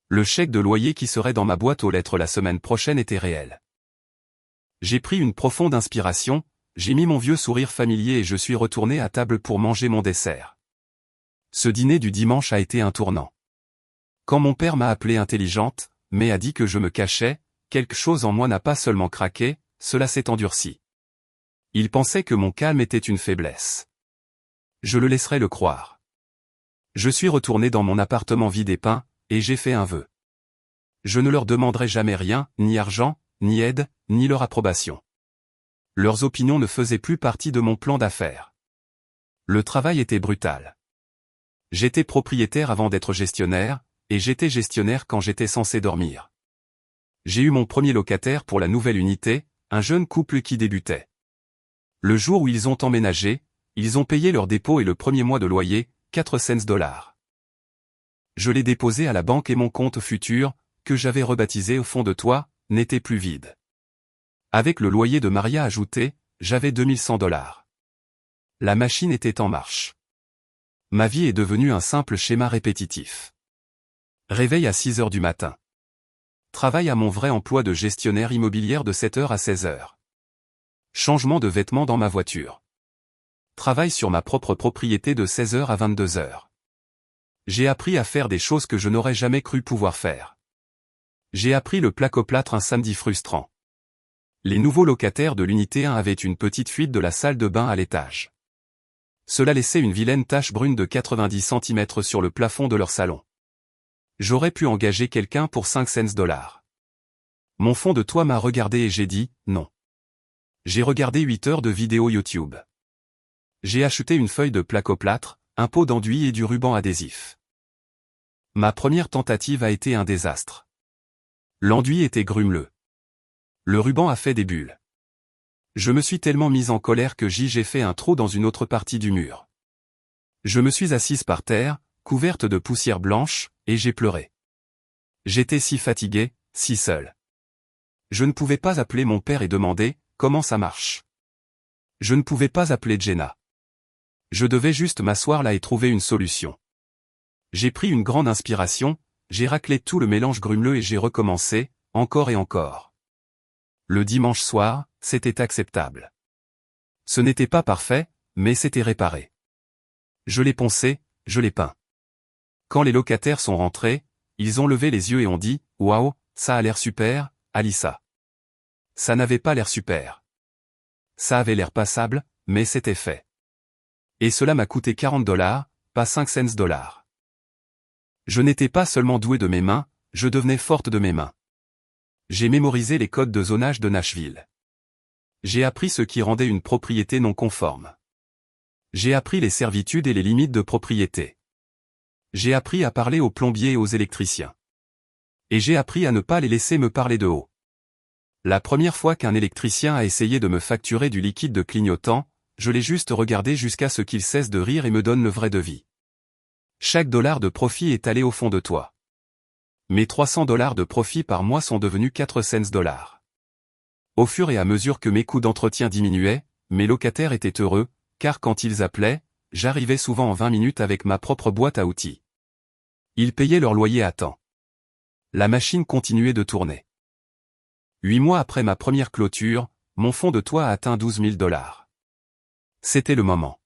Le chèque de loyer qui serait dans ma boîte aux lettres la semaine prochaine était réel. J'ai pris une profonde inspiration, j'ai mis mon vieux sourire familier et je suis retourné à table pour manger mon dessert. Ce dîner du dimanche a été un tournant. Quand mon père m'a appelé intelligente, mais a dit que je me cachais, quelque chose en moi n'a pas seulement craqué, cela s'est endurci. Il pensait que mon calme était une faiblesse. Je le laisserai le croire. Je suis retourné dans mon appartement vide et peint, et j'ai fait un vœu. Je ne leur demanderai jamais rien, ni argent, ni aide, ni leur approbation. Leurs opinions ne faisaient plus partie de mon plan d'affaires. Le travail était brutal. J'étais propriétaire avant d'être gestionnaire, et j'étais gestionnaire quand j'étais censé dormir. J'ai eu mon premier locataire pour la nouvelle unité, un jeune couple qui débutait. Le jour où ils ont emménagé, ils ont payé leur dépôt et le premier mois de loyer, 4 cents. Je l'ai déposé à la banque et mon compte futur, que j'avais rebaptisé au fond de toi, n'était plus vide. Avec le loyer de Maria ajouté, j'avais 2100 $. La machine était en marche. Ma vie est devenue un simple schéma répétitif. Réveil à 6 heures du matin. Travail à mon vrai emploi de gestionnaire immobilière de 7 heures à 16 heures. Changement de vêtements dans ma voiture. Travail sur ma propre propriété de 16 heures à 22 heures. J'ai appris à faire des choses que je n'aurais jamais cru pouvoir faire. J'ai appris le placoplâtre un samedi frustrant. Les nouveaux locataires de l'unité 1 avaient une petite fuite de la salle de bain à l'étage. Cela laissait une vilaine tache brune de 90 cm sur le plafond de leur salon. J'aurais pu engager quelqu'un pour 5 cents. Mon fond de toit m'a regardé et j'ai dit, non. J'ai regardé 8 heures de vidéos YouTube. J'ai acheté une feuille de placoplâtre, un pot d'enduit et du ruban adhésif. Ma première tentative a été un désastre. L'enduit était grumeleux. Le ruban a fait des bulles. Je me suis tellement mis en colère que j'ai fait un trou dans une autre partie du mur. Je me suis assise par terre, couverte de poussière blanche, et j'ai pleuré. J'étais si fatigué, si seul. Je ne pouvais pas appeler mon père et demander « Comment ça marche ?» Je ne pouvais pas appeler Jenna. Je devais juste m'asseoir là et trouver une solution. J'ai pris une grande inspiration, j'ai raclé tout le mélange grumeleux et j'ai recommencé, encore et encore. Le dimanche soir, c'était acceptable. Ce n'était pas parfait, mais c'était réparé. Je l'ai poncé, je l'ai peint. Quand les locataires sont rentrés, ils ont levé les yeux et ont dit « Waouh, ça a l'air super, Alissa. » Ça n'avait pas l'air super. Ça avait l'air passable, mais c'était fait. Et cela m'a coûté 40 $, pas 5 cents. Je n'étais pas seulement doué de mes mains, je devenais forte de mes mains. J'ai mémorisé les codes de zonage de Nashville. J'ai appris ce qui rendait une propriété non conforme. J'ai appris les servitudes et les limites de propriété. J'ai appris à parler aux plombiers et aux électriciens. Et j'ai appris à ne pas les laisser me parler de haut. La première fois qu'un électricien a essayé de me facturer du liquide de clignotant, je l'ai juste regardé jusqu'à ce qu'il cesse de rire et me donne le vrai devis. Chaque dollar de profit est allé au fond de toi. Mes 300 $ de profit par mois sont devenus 4 cents. Au fur et à mesure que mes coûts d'entretien diminuaient, mes locataires étaient heureux, car quand ils appelaient, j'arrivais souvent en 20 minutes avec ma propre boîte à outils. Ils payaient leur loyer à temps. La machine continuait de tourner. 8 mois après ma première clôture, mon fond de toit a atteint 12 000 $. C'était le moment.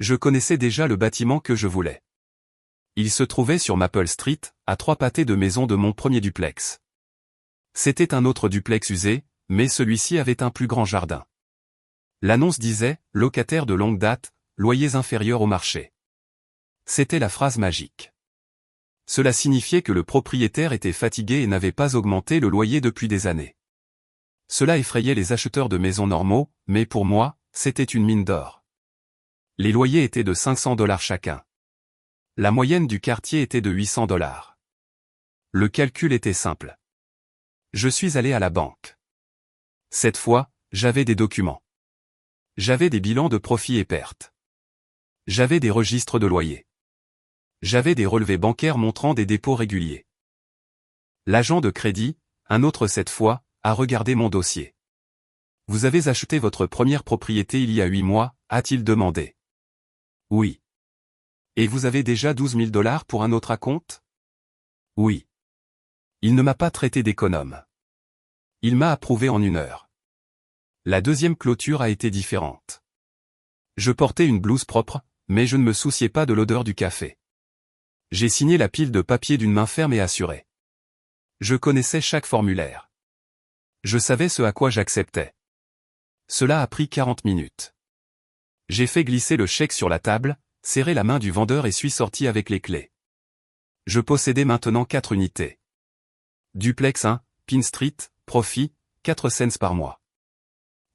Je connaissais déjà le bâtiment que je voulais. Il se trouvait sur Maple Street, à 3 pâtés de maison de mon premier duplex. C'était un autre duplex usé, mais celui-ci avait un plus grand jardin. L'annonce disait « Locataire de longue date, loyers inférieurs au marché ». C'était la phrase magique. Cela signifiait que le propriétaire était fatigué et n'avait pas augmenté le loyer depuis des années. Cela effrayait les acheteurs de maisons normaux, mais pour moi, c'était une mine d'or. Les loyers étaient de 500 $ chacun. La moyenne du quartier était de 800 $. Le calcul était simple. Je suis allé à la banque. Cette fois, j'avais des documents. J'avais des bilans de profits et pertes. J'avais des registres de loyers. J'avais des relevés bancaires montrant des dépôts réguliers. L'agent de crédit, un autre cette fois, a regardé mon dossier. « Vous avez acheté votre première propriété il y a 8 mois, a-t-il demandé. « Oui. »« Et vous avez déjà 12 000 $ pour un autre acompte ?»« Oui. » Il ne m'a pas traité d'économe. Il m'a approuvé en 1 heure. La deuxième clôture a été différente. Je portais une blouse propre, mais je ne me souciais pas de l'odeur du café. J'ai signé la pile de papier d'une main ferme et assurée. Je connaissais chaque formulaire. Je savais ce à quoi j'acceptais. Cela a pris 40 minutes. J'ai fait glisser le chèque sur la table, serré la main du vendeur et suis sorti avec les clés. Je possédais maintenant 4 unités. Duplex 1, Pine Street, profit, 4 cents par mois.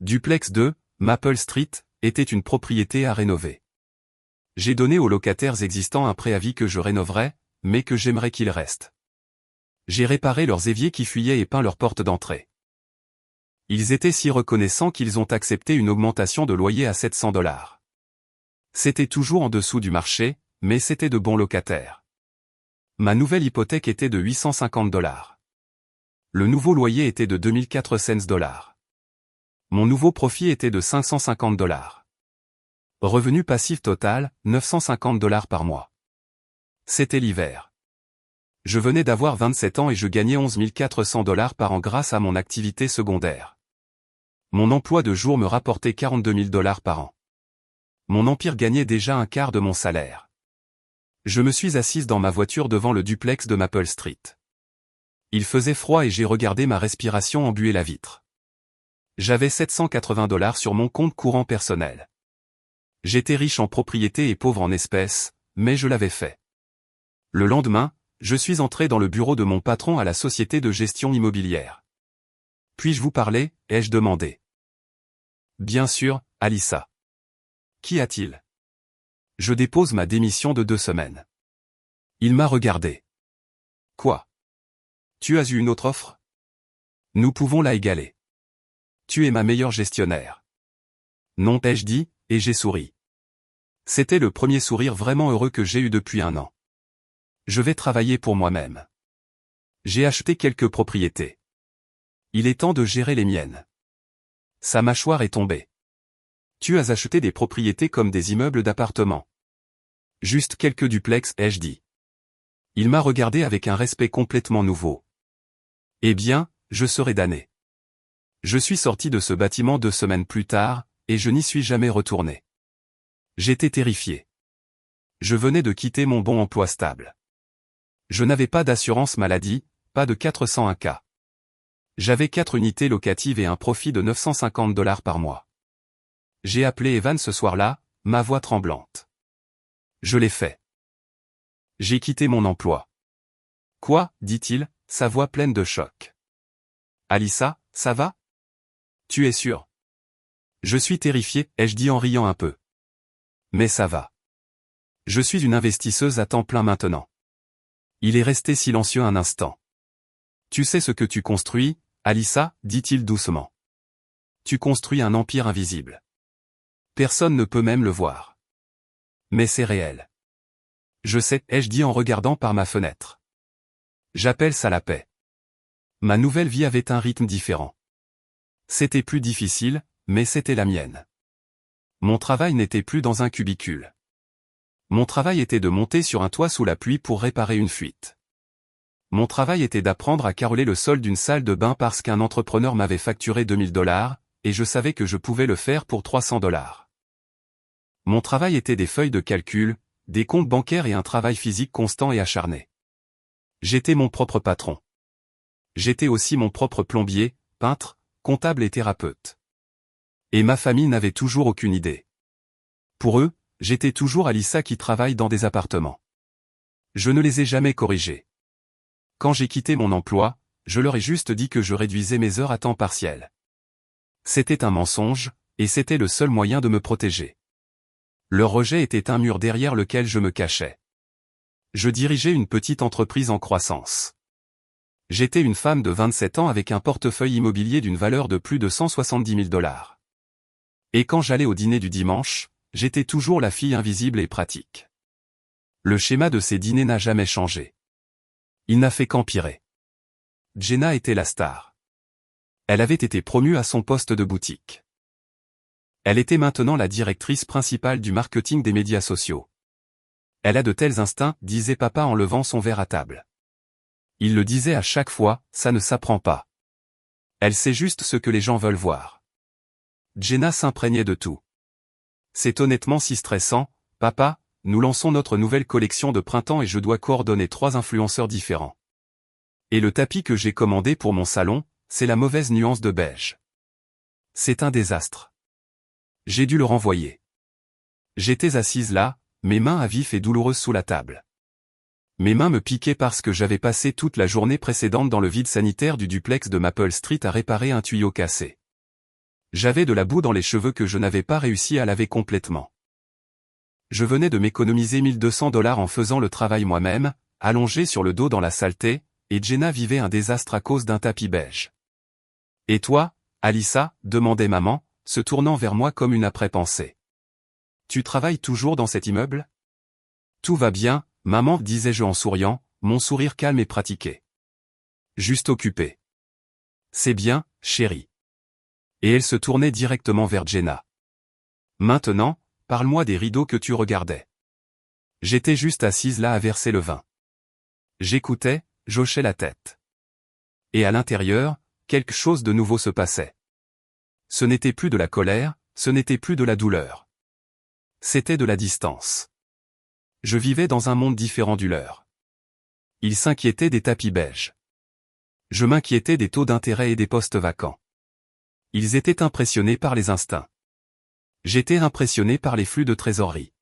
Duplex 2, Maple Street, était une propriété à rénover. J'ai donné aux locataires existants un préavis que je rénoverais, mais que j'aimerais qu'ils restent. J'ai réparé leurs éviers qui fuyaient et peint leurs portes d'entrée. Ils étaient si reconnaissants qu'ils ont accepté une augmentation de loyer à $700. C'était toujours en dessous du marché, mais c'était de bons locataires. Ma nouvelle hypothèque était de $850. Le nouveau loyer était de $2400. Mon nouveau profit était de $550. Revenu passif total, $950 par mois. C'était l'hiver. Je venais d'avoir 27 ans et je gagnais $11 400 par an grâce à mon activité secondaire. Mon emploi de jour me rapportait $42 000 par an. Mon empire gagnait déjà un quart de mon salaire. Je me suis assise dans ma voiture devant le duplex de Maple Street. Il faisait froid et j'ai regardé ma respiration embuer la vitre. J'avais $780 sur mon compte courant personnel. J'étais riche en propriété et pauvre en espèces, mais je l'avais fait. Le lendemain, je suis entré dans le bureau de mon patron à la société de gestion immobilière. « Puis-je vous parler ?» ai-je demandé. « Bien sûr, Alissa. »« Qu'y a-t-il » ? »« Je dépose ma démission de 2 semaines. » Il m'a regardé. « Quoi ? Tu as eu une autre offre ? Nous pouvons la égaler. Tu es ma meilleure gestionnaire. » Non, ai-je dit, et j'ai souri. C'était le premier sourire vraiment heureux que j'ai eu depuis 1 an. Je vais travailler pour moi-même. J'ai acheté quelques propriétés. Il est temps de gérer les miennes. Sa mâchoire est tombée. Tu as acheté des propriétés comme des immeubles d'appartements. Juste quelques duplex, ai-je dit. Il m'a regardé avec un respect complètement nouveau. Eh bien, je serai damné. Je suis sorti de ce bâtiment 2 semaines plus tard, et je n'y suis jamais retourné. J'étais terrifié. Je venais de quitter mon bon emploi stable. Je n'avais pas d'assurance maladie, pas de 401K. J'avais 4 unités locatives et un profit de $950 par mois. J'ai appelé Evan ce soir-là, ma voix tremblante. Je l'ai fait. J'ai quitté mon emploi. Quoi, dit-il, sa voix pleine de choc. Alissa, ça va ? Tu es sûre ? Je suis terrifié, ai-je dit en riant un peu. Mais ça va. Je suis une investisseuse à temps plein maintenant. Il est resté silencieux un instant. Tu sais ce que tu construis, Alissa, dit-il doucement. Tu construis un empire invisible. Personne ne peut même le voir. Mais c'est réel. Je sais, ai-je dit en regardant par ma fenêtre. J'appelle ça la paix. Ma nouvelle vie avait un rythme différent. C'était plus difficile, mais c'était la mienne. Mon travail n'était plus dans un cubicule. Mon travail était de monter sur un toit sous la pluie pour réparer une fuite. Mon travail était d'apprendre à carreler le sol d'une salle de bain parce qu'un entrepreneur m'avait facturé $2000, et je savais que je pouvais le faire pour $300. Mon travail était des feuilles de calcul, des comptes bancaires et un travail physique constant et acharné. J'étais mon propre patron. J'étais aussi mon propre plombier, peintre, comptable et thérapeute. Et ma famille n'avait toujours aucune idée. Pour eux, j'étais toujours Alissa qui travaille dans des appartements. Je ne les ai jamais corrigés. Quand j'ai quitté mon emploi, je leur ai juste dit que je réduisais mes heures à temps partiel. C'était un mensonge, et c'était le seul moyen de me protéger. Leur rejet était un mur derrière lequel je me cachais. Je dirigeais une petite entreprise en croissance. J'étais une femme de 27 ans avec un portefeuille immobilier d'une valeur de plus de $170 000. Et quand j'allais au dîner du dimanche, j'étais toujours la fille invisible et pratique. Le schéma de ces dîners n'a jamais changé. Il n'a fait qu'empirer. Jenna était la star. Elle avait été promue à son poste de boutique. Elle était maintenant la directrice principale du marketing des médias sociaux. Elle a de tels instincts, disait papa en levant son verre à table. Il le disait à chaque fois, ça ne s'apprend pas. Elle sait juste ce que les gens veulent voir. Jenna s'imprégnait de tout. C'est honnêtement si stressant, papa, nous lançons notre nouvelle collection de printemps et je dois coordonner 3 influenceurs différents. Et le tapis que j'ai commandé pour mon salon, c'est la mauvaise nuance de beige. C'est un désastre. J'ai dû le renvoyer. J'étais assise là, mes mains à vif et douloureuses sous la table. Mes mains me piquaient parce que j'avais passé toute la journée précédente dans le vide sanitaire du duplex de Maple Street à réparer un tuyau cassé. J'avais de la boue dans les cheveux que je n'avais pas réussi à laver complètement. Je venais de m'économiser $1 200 en faisant le travail moi-même, allongé sur le dos dans la saleté, et Jenna vivait un désastre à cause d'un tapis beige. « Et toi, Alyssa ?» demandait maman, se tournant vers moi comme une après-pensée. « Tu travailles toujours dans cet immeuble ?»« Tout va bien, maman, disais-je en souriant, mon sourire calme et pratiqué. « Juste occupé. »« C'est bien, chérie. » Et elle se tournait directement vers Jenna. « Maintenant, parle-moi des rideaux que tu regardais. » J'étais juste assise là à verser le vin. J'écoutais, j'hochais la tête. Et à l'intérieur, quelque chose de nouveau se passait. Ce n'était plus de la colère, ce n'était plus de la douleur. C'était de la distance. Je vivais dans un monde différent du leur. Ils s'inquiétaient des tapis beiges. Je m'inquiétais des taux d'intérêt et des postes vacants. Ils étaient impressionnés par les instincts. J'étais impressionné par les flux de trésorerie.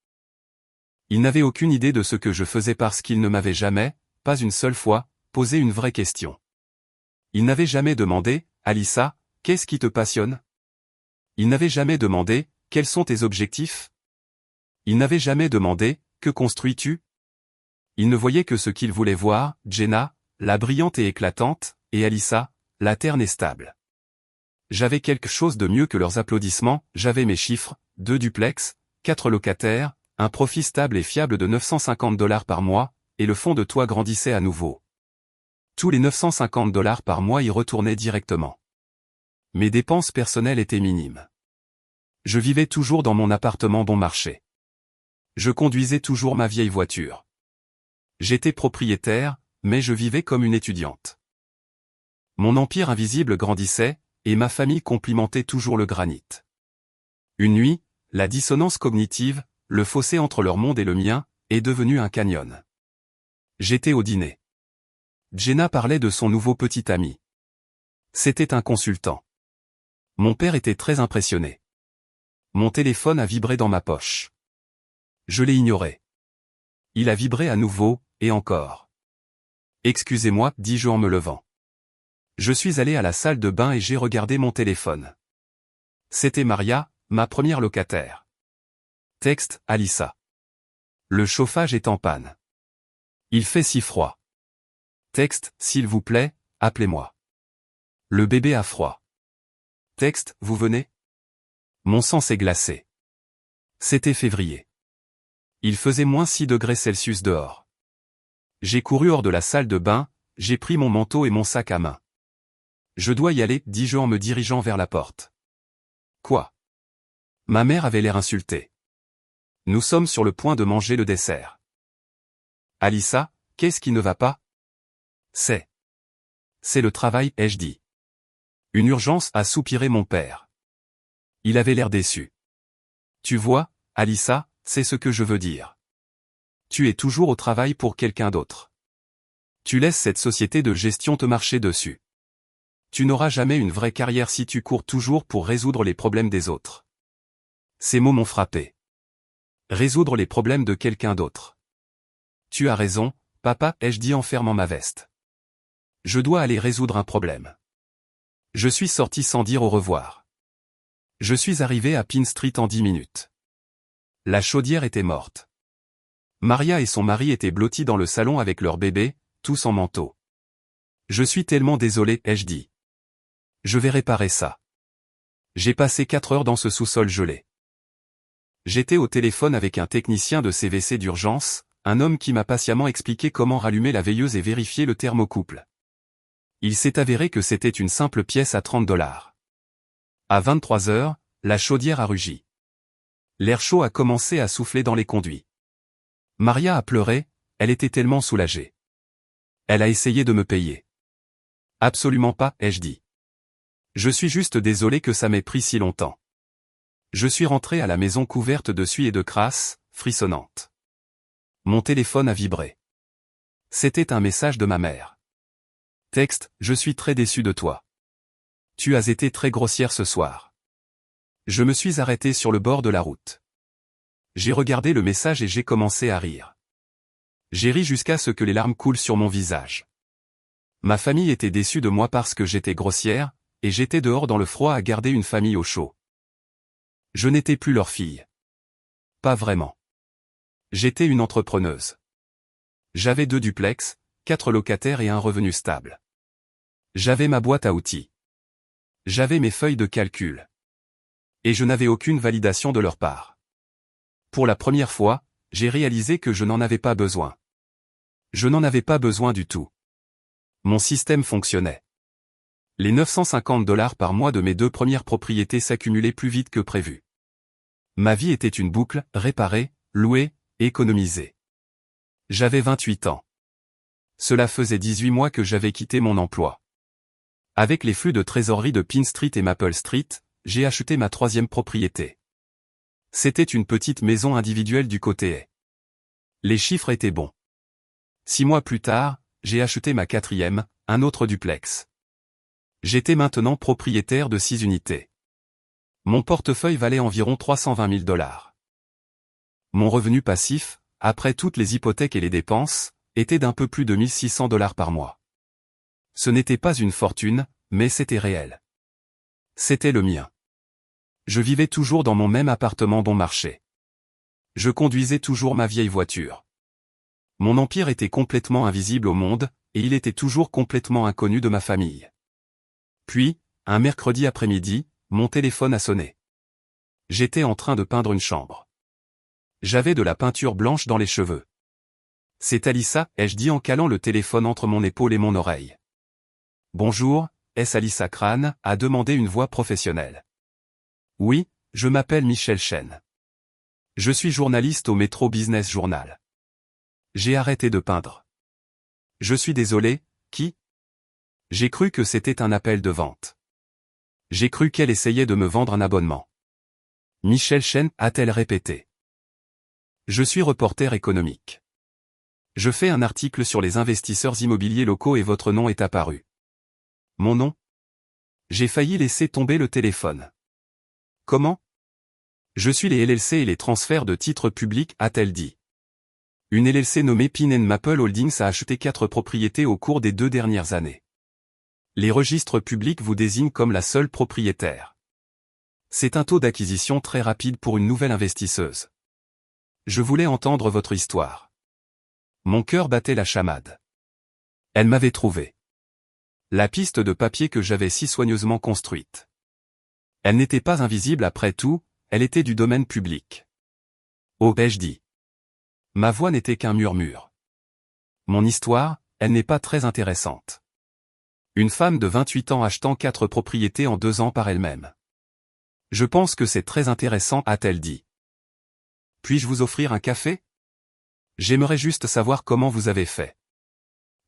Ils n'avaient aucune idée de ce que je faisais parce qu'ils ne m'avaient jamais, pas une seule fois, posé une vraie question. Ils n'avaient jamais demandé, « Alyssa, qu'est-ce qui te passionne ?» Ils n'avaient jamais demandé, « Quels sont tes objectifs ?» Ils n'avaient jamais demandé, « Que construis-tu ?» Ils ne voyaient que ce qu'ils voulaient voir, Jenna, la brillante et éclatante, et Alyssa, la terne et stable. J'avais quelque chose de mieux que leurs applaudissements, j'avais mes chiffres, 2 duplex, 4 locataires, un profit stable et fiable de $950 par mois, et le fond de toit grandissait à nouveau. Tous les $950 par mois y retournaient directement. Mes dépenses personnelles étaient minimes. Je vivais toujours dans mon appartement bon marché. Je conduisais toujours ma vieille voiture. J'étais propriétaire, mais je vivais comme une étudiante. Mon empire invisible grandissait, et ma famille complimentait toujours le granit. Une nuit, la dissonance cognitive, le fossé entre leur monde et le mien, est devenu un canyon. J'étais au dîner. Jenna parlait de son nouveau petit ami. C'était un consultant. Mon père était très impressionné. Mon téléphone a vibré dans ma poche. Je l'ai ignoré. Il a vibré à nouveau, et encore. « Excusez-moi, dis-je en me levant. Je suis allé à la salle de bain et j'ai regardé mon téléphone. C'était Maria, ma première locataire. Texte, Alyssa. Le chauffage est en panne. Il fait si froid. Texte, s'il vous plaît, appelez-moi. Le bébé a froid. Texte, vous venez? Mon sang s'est glacé. C'était février. Il faisait -6 degrés Celsius dehors. J'ai couru hors de la salle de bain, j'ai pris mon manteau et mon sac à main. Je dois y aller, dis-je en me dirigeant vers la porte. Quoi? Ma mère avait l'air insultée. Nous sommes sur le point de manger le dessert. Alyssa, qu'est-ce qui ne va pas? C'est le travail, ai-je dit. Une urgence, a soupiré mon père. Il avait l'air déçu. Tu vois, Alyssa, c'est ce que je veux dire. Tu es toujours au travail pour quelqu'un d'autre. Tu laisses cette société de gestion te marcher dessus. Tu n'auras jamais une vraie carrière si tu cours toujours pour résoudre les problèmes des autres. Ces mots m'ont frappé. Résoudre les problèmes de quelqu'un d'autre. Tu as raison, papa, ai-je dit en fermant ma veste. Je dois aller résoudre un problème. Je suis sorti sans dire au revoir. Je suis arrivé à Pine Street en 10 minutes. La chaudière était morte. Maria et son mari étaient blottis dans le salon avec leur bébé, tous en manteau. Je suis tellement désolé, ai-je dit. Je vais réparer ça. J'ai passé 4 heures dans ce sous-sol gelé. J'étais au téléphone avec un technicien de CVC d'urgence, un homme qui m'a patiemment expliqué comment rallumer la veilleuse et vérifier le thermocouple. Il s'est avéré que c'était une simple pièce à $30. À 23 heures, la chaudière a rugi. L'air chaud a commencé à souffler dans les conduits. Maria a pleuré, elle était tellement soulagée. Elle a essayé de me payer. Absolument pas, ai-je dit. Je suis juste désolé que ça m'ait pris si longtemps. Je suis rentré à la maison couverte de suie et de crasse, frissonnante. Mon téléphone a vibré. C'était un message de ma mère. Texte, je suis très déçu de toi. Tu as été très grossière ce soir. Je me suis arrêté sur le bord de la route. J'ai regardé le message et j'ai commencé à rire. J'ai ri jusqu'à ce que les larmes coulent sur mon visage. Ma famille était déçue de moi parce que j'étais grossière, et j'étais dehors dans le froid à garder une famille au chaud. Je n'étais plus leur fille. Pas vraiment. J'étais une entrepreneuse. J'avais 2 duplex, 4 locataires et un revenu stable. J'avais ma boîte à outils. J'avais mes feuilles de calcul. Et je n'avais aucune validation de leur part. Pour la première fois, j'ai réalisé que je n'en avais pas besoin. Je n'en avais pas besoin du tout. Mon système fonctionnait. Les 950 $ par mois de mes 2 premières propriétés s'accumulaient plus vite que prévu. Ma vie était une boucle, réparer, louer, économiser. J'avais 28 ans. Cela faisait 18 mois que j'avais quitté mon emploi. Avec les flux de trésorerie de Pine Street et Maple Street, j'ai acheté ma 3e propriété. C'était une petite maison individuelle du côté est. Les chiffres étaient bons. 6 mois plus tard, j'ai acheté ma 4e, un autre duplex. J'étais maintenant propriétaire de 6 unités. Mon portefeuille valait environ 320 000 $. Mon revenu passif, après toutes les hypothèques et les dépenses, était d'un peu plus de 1 600 $ par mois. Ce n'était pas une fortune, mais c'était réel. C'était le mien. Je vivais toujours dans mon même appartement bon marché. Je conduisais toujours ma vieille voiture. Mon empire était complètement invisible au monde, et il était toujours complètement inconnu de ma famille. Puis, un mercredi après-midi, mon téléphone a sonné. J'étais en train de peindre une chambre. J'avais de la peinture blanche dans les cheveux. « C'est Alissa », ai-je dit en calant le téléphone entre mon épaule et mon oreille. « Bonjour, est-ce Alissa Crane ?» a demandé une voix professionnelle. « Oui, je m'appelle Michel Chen. Je suis journaliste au Metro Business Journal. J'ai arrêté de peindre. Je suis désolé, qui ? J'ai cru que c'était un appel de vente. J'ai cru qu'elle essayait de me vendre un abonnement. Michel Chen, a-t-elle répété. Je suis reporter économique. Je fais un article sur les investisseurs immobiliers locaux et votre nom est apparu. Mon nom ? J'ai failli laisser tomber le téléphone. Comment ? Je suis les LLC et les transferts de titres publics, a-t-elle dit. Une LLC nommée Pine & Maple Holdings a acheté 4 propriétés au cours des 2 dernières années. Les registres publics vous désignent comme la seule propriétaire. C'est un taux d'acquisition très rapide pour une nouvelle investisseuse. Je voulais entendre votre histoire. Mon cœur battait la chamade. Elle m'avait trouvé. La piste de papier que j'avais si soigneusement construite. Elle n'était pas invisible après tout, elle était du domaine public. Oh, ai-je dit. Ma voix n'était qu'un murmure. Mon histoire, elle n'est pas très intéressante. Une femme de 28 ans achetant 4 propriétés en 2 ans par elle-même. Je pense que c'est très intéressant, a-t-elle dit. Puis-je vous offrir un café ? J'aimerais juste savoir comment vous avez fait.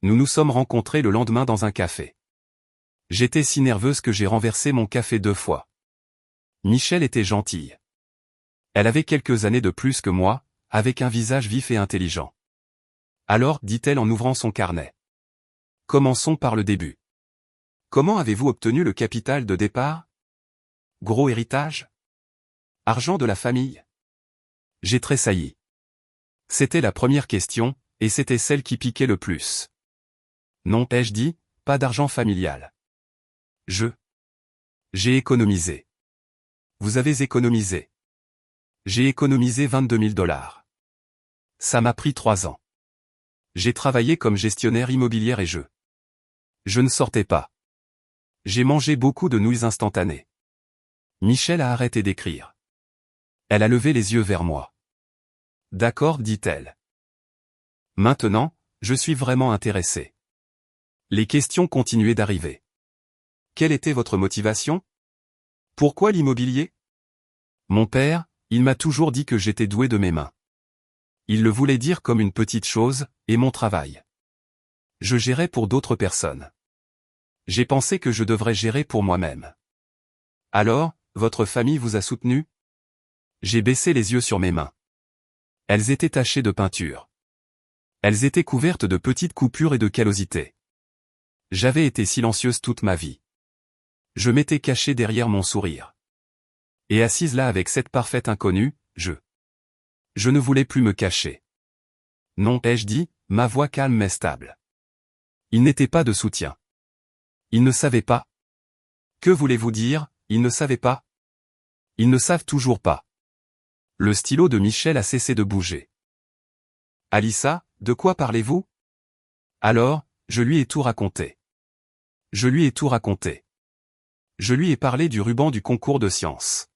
Nous nous sommes rencontrés le lendemain dans un café. J'étais si nerveuse que j'ai renversé mon café 2 fois. Michel était gentille. Elle avait quelques années de plus que moi, avec un visage vif et intelligent. Alors, dit-elle en ouvrant son carnet. Commençons par le début. Comment avez-vous obtenu le capital de départ ? Gros héritage ? Argent de la famille ? J'ai tressailli. C'était la première question, et c'était celle qui piquait le plus. Non, ai-je dit, pas d'argent familial. J'ai économisé. Vous avez économisé. J'ai économisé 22 000 $. Ça m'a pris 3 ans. J'ai travaillé comme gestionnaire immobilier et je ne sortais pas. J'ai mangé beaucoup de nouilles instantanées. Michel a arrêté d'écrire. Elle a levé les yeux vers moi. D'accord, dit-elle. Maintenant, je suis vraiment intéressé. Les questions continuaient d'arriver. Quelle était votre motivation ? Pourquoi l'immobilier ? Mon père, il m'a toujours dit que j'étais doué de mes mains. Il le voulait dire comme une petite chose, et mon travail. Je gérais pour d'autres personnes. J'ai pensé que je devrais gérer pour moi-même. Alors, votre famille vous a soutenu ? J'ai baissé les yeux sur mes mains. Elles étaient tachées de peinture. Elles étaient couvertes de petites coupures et de callosités. J'avais été silencieuse toute ma vie. Je m'étais cachée derrière mon sourire. Et assise là avec cette parfaite inconnue, Je ne voulais plus me cacher. Non, ai-je dit, ma voix calme mais stable. Il n'était pas de soutien. Ils ne savaient pas. Que voulez-vous dire, ils ne savaient pas? Ils ne savent toujours pas. Le stylo de Michel a cessé de bouger. Alissa, de quoi parlez-vous? Alors, je lui ai tout raconté. Je lui ai tout raconté. Je lui ai parlé du ruban du concours de sciences.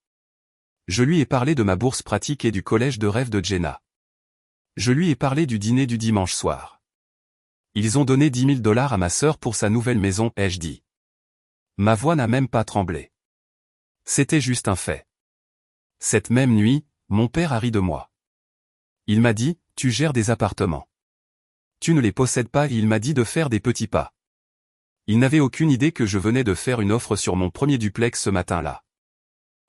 Je lui ai parlé de ma bourse pratique et du collège de rêve de Jenna. Je lui ai parlé du dîner du dimanche soir. Ils ont donné 10 000 $ à ma sœur pour sa nouvelle maison, ai-je dit. Ma voix n'a même pas tremblé. C'était juste un fait. Cette même nuit, mon père a ri de moi. Il m'a dit, tu gères des appartements. Tu ne les possèdes pas et il m'a dit de faire des petits pas. Il n'avait aucune idée que je venais de faire une offre sur mon premier duplex ce matin-là.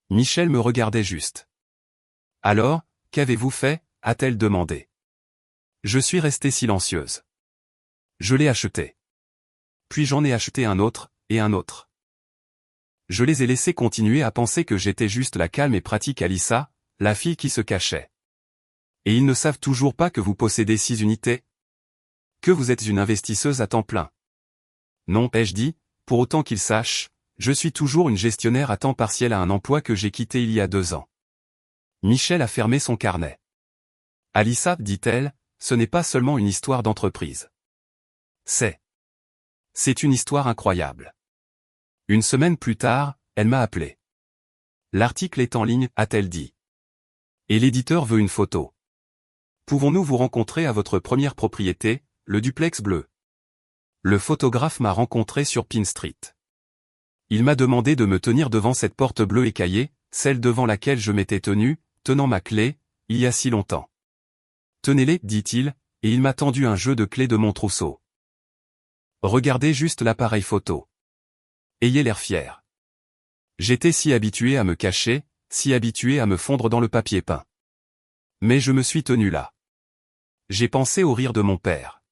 Michel me regardait juste. Alors, qu'avez-vous fait, a-t-elle demandé. Je suis restée silencieuse. Je l'ai acheté. Puis j'en ai acheté un autre, et un autre. Je les ai laissés continuer à penser que j'étais juste la calme et pratique Alissa, la fille qui se cachait. Et ils ne savent toujours pas que vous possédez 6 unités? Que vous êtes une investisseuse à temps plein? Non, ai-je dit, pour autant qu'ils sachent, je suis toujours une gestionnaire à temps partiel à un emploi que j'ai quitté il y a 2 ans. Michel a fermé son carnet. Alissa, dit-elle, ce n'est pas seulement une histoire d'entreprise. C'est une histoire incroyable. Une semaine plus tard, elle m'a appelé. L'article est en ligne, a-t-elle dit. Et l'éditeur veut une photo. Pouvons-nous vous rencontrer à votre première propriété, le duplex bleu? Le photographe m'a rencontré sur Pine Street. Il m'a demandé de me tenir devant cette porte bleue écaillée, celle devant laquelle je m'étais tenu, tenant ma clé, il y a si longtemps. Tenez-les, dit-il, et il m'a tendu un jeu de clés de mon trousseau. Regardez juste l'appareil photo. Ayez l'air fier. J'étais si habitué à me cacher, si habitué à me fondre dans le papier peint. Mais je me suis tenu là. J'ai pensé au rire de mon père.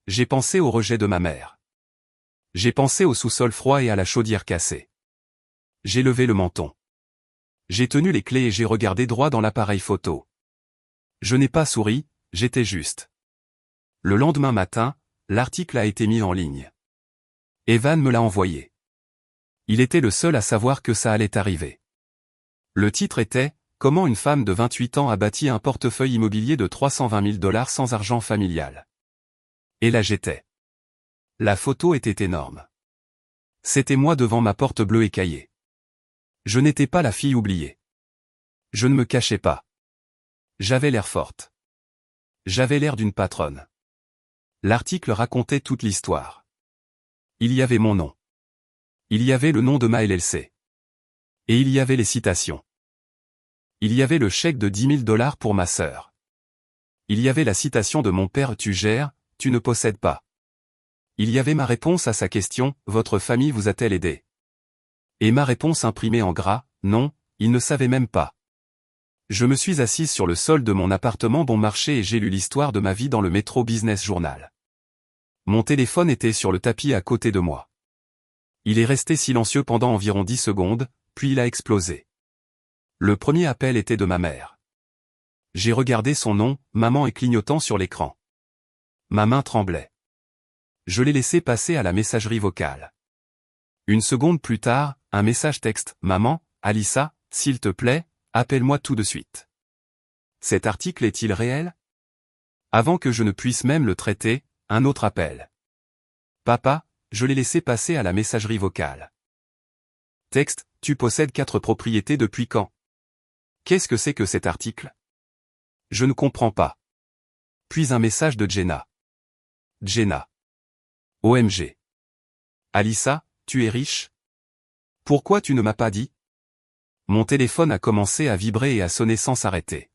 J'ai pensé au rejet de ma mère. J'ai pensé au sous-sol froid et à la chaudière cassée. J'ai levé le menton. J'ai tenu les clés et j'ai regardé droit dans l'appareil photo. Je n'ai pas souri, j'étais juste. Le lendemain matin, l'article a été mis en ligne. Evan me l'a envoyé. Il était le seul à savoir que ça allait arriver. Le titre était « Comment une femme de 28 ans a bâti un portefeuille immobilier de 320 000 $ sans argent familial ». Et là j'étais. La photo était énorme. C'était moi devant ma porte bleue écaillée. Je n'étais pas la fille oubliée. Je ne me cachais pas. J'avais l'air forte. J'avais l'air d'une patronne. L'article racontait toute l'histoire. Il y avait mon nom. Il y avait le nom de ma LLC. Et il y avait les citations. Il y avait le chèque de 10 000 $ pour ma sœur. Il y avait la citation de mon père « Tu gères, tu ne possèdes pas ». Il y avait ma réponse à sa question « Votre famille vous a-t-elle aidé ?» Et ma réponse imprimée en gras « Non, il ne savait même pas ». Je me suis assise sur le sol de mon appartement bon marché et j'ai lu l'histoire de ma vie dans le Metro Business Journal. Mon téléphone était sur le tapis à côté de moi. Il est resté silencieux pendant environ 10 secondes, puis il a explosé. Le premier appel était de ma mère. J'ai regardé son nom, maman et clignotant sur l'écran. Ma main tremblait. Je l'ai laissé passer à la messagerie vocale. Une seconde plus tard, un message texte « Maman, Alissa, s'il te plaît, appelle-moi tout de suite. » Cet article est-il réel? Avant que je ne puisse même le traiter, un autre appel. Papa, je l'ai laissé passer à la messagerie vocale. Texte, tu possèdes 4 propriétés depuis quand? Qu'est-ce que c'est que cet article? Je ne comprends pas. Puis un message de Jenna. Jenna. OMG. Alissa, tu es riche? Pourquoi tu ne m'as pas dit? Mon téléphone a commencé à vibrer et à sonner sans s'arrêter.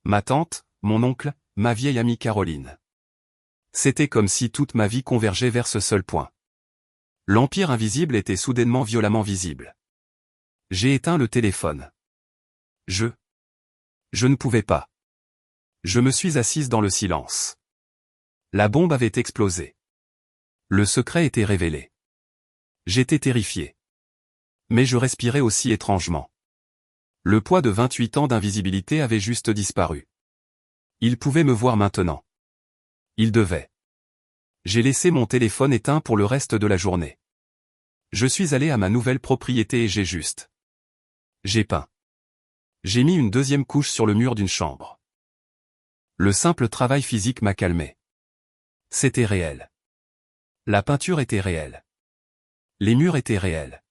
Ma tante, mon oncle, ma vieille amie Caroline. C'était comme si toute ma vie convergeait vers ce seul point. L'empire invisible était soudainement violemment visible. J'ai éteint le téléphone. Je ne pouvais pas. Je me suis assise dans le silence. La bombe avait explosé. Le secret était révélé. J'étais terrifié. Mais je respirais aussi étrangement. Le poids de 28 ans d'invisibilité avait juste disparu. Il pouvait me voir maintenant. Il devait. J'ai laissé mon téléphone éteint pour le reste de la journée. Je suis allé à ma nouvelle propriété et j'ai peint. J'ai mis une deuxième couche sur le mur d'une chambre. Le simple travail physique m'a calmé. C'était réel. La peinture était réelle. Les murs étaient réels.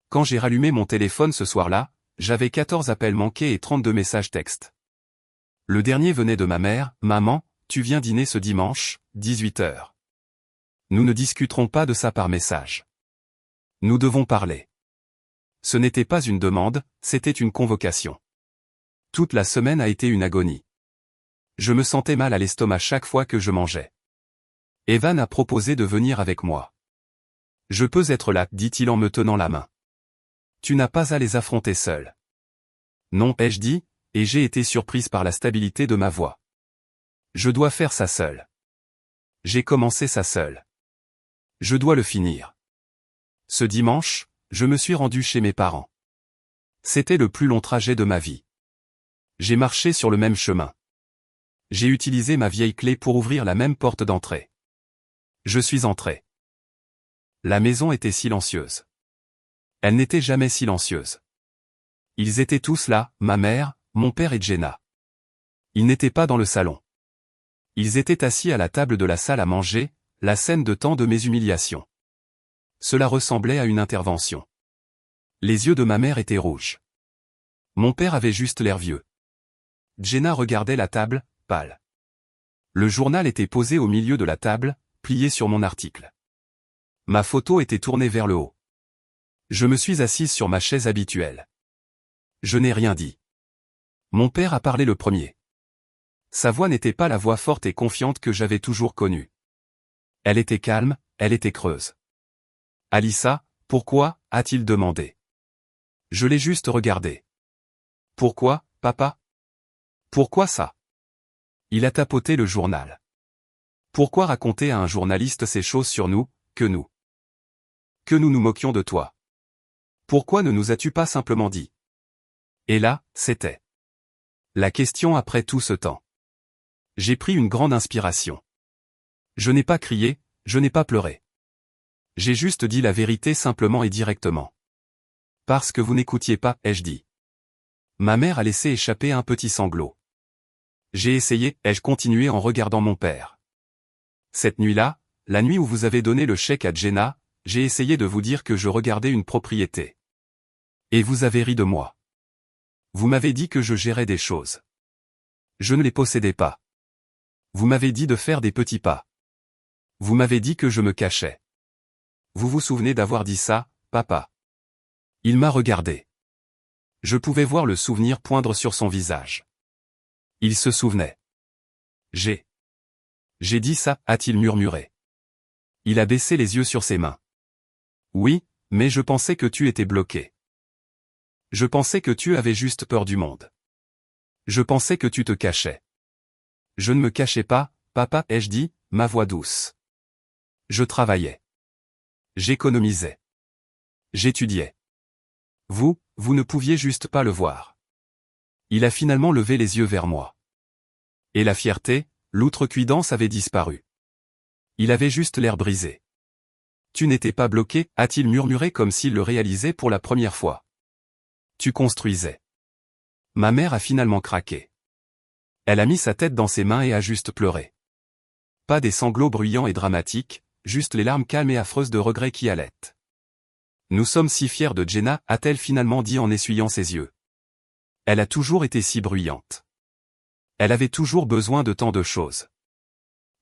Quand j'ai rallumé mon téléphone ce soir-là, j'avais 14 appels manqués et 32 messages textes. Le dernier venait de ma mère. « Maman, tu viens dîner ce dimanche, 18 h. Nous ne discuterons pas de ça par message. Nous devons parler. » Ce n'était pas une demande, c'était une convocation. Toute la semaine a été une agonie. Je me sentais mal à l'estomac chaque fois que je mangeais. Evan a proposé de venir avec moi. « Je peux être là, dit-il en me tenant la main. Tu n'as pas à les affronter seul. Non, ai-je dit, et j'ai été surprise par la stabilité de ma voix. Je dois faire ça seul. J'ai commencé ça seul. Je dois le finir. Ce dimanche, je me suis rendu chez mes parents. C'était le plus long trajet de ma vie. J'ai marché sur le même chemin. J'ai utilisé ma vieille clé pour ouvrir la même porte d'entrée. Je suis entré. La maison était silencieuse. Elle n'était jamais silencieuse. Ils étaient tous là, ma mère, mon père et Jenna. Ils n'étaient pas dans le salon. Ils étaient assis à la table de la salle à manger, la scène de tant de mes humiliations. Cela ressemblait à une intervention. Les yeux de ma mère étaient rouges. Mon père avait juste l'air vieux. Jenna regardait la table, pâle. Le journal était posé au milieu de la table, plié sur mon article. Ma photo était tournée vers le haut. Je me suis assise sur ma chaise habituelle. Je n'ai rien dit. Mon père a parlé le premier. Sa voix n'était pas la voix forte et confiante que j'avais toujours connue. Elle était calme, elle était creuse. « Alyssa, pourquoi ?» a-t-il demandé. Je l'ai juste regardé. « Pourquoi, papa ? Pourquoi ça ?» Il a tapoté le journal. « Pourquoi raconter à un journaliste ces choses sur nous, que nous nous moquions de toi ? Pourquoi ne nous as-tu pas simplement dit ?» Et là, c'était la question après tout ce temps. J'ai pris une grande inspiration. Je n'ai pas crié, je n'ai pas pleuré. J'ai juste dit la vérité simplement et directement. Parce que vous n'écoutiez pas, ai-je dit. Ma mère a laissé échapper un petit sanglot. J'ai essayé, ai-je continué en regardant mon père. Cette nuit-là, la nuit où vous avez donné le chèque à Jenna, j'ai essayé de vous dire que je regardais une propriété. Et vous avez ri de moi. Vous m'avez dit que je gérais des choses. Je ne les possédais pas. Vous m'avez dit de faire des petits pas. Vous m'avez dit que je me cachais. Vous vous souvenez d'avoir dit ça, papa? Il m'a regardé. Je pouvais voir le souvenir poindre sur son visage. Il se souvenait. J'ai dit ça, a-t-il murmuré. Il a baissé les yeux sur ses mains. Oui, mais je pensais que tu étais bloqué. Je pensais que tu avais juste peur du monde. Je pensais que tu te cachais. Je ne me cachais pas, papa, ai-je dit, ma voix douce. Je travaillais. J'économisais. J'étudiais. Vous ne pouviez juste pas le voir. Il a finalement levé les yeux vers moi. Et la fierté, l'outrecuidance avait disparu. Il avait juste l'air brisé. Tu n'étais pas bloqué, a-t-il murmuré comme s'il le réalisait pour la première fois. Tu construisais. Ma mère a finalement craqué. Elle a mis sa tête dans ses mains et a juste pleuré. Pas des sanglots bruyants et dramatiques, juste les larmes calmes et affreuses de regret qui halètent. Nous sommes si fiers de Jenna, a-t-elle finalement dit en essuyant ses yeux. Elle a toujours été si bruyante. Elle avait toujours besoin de tant de choses.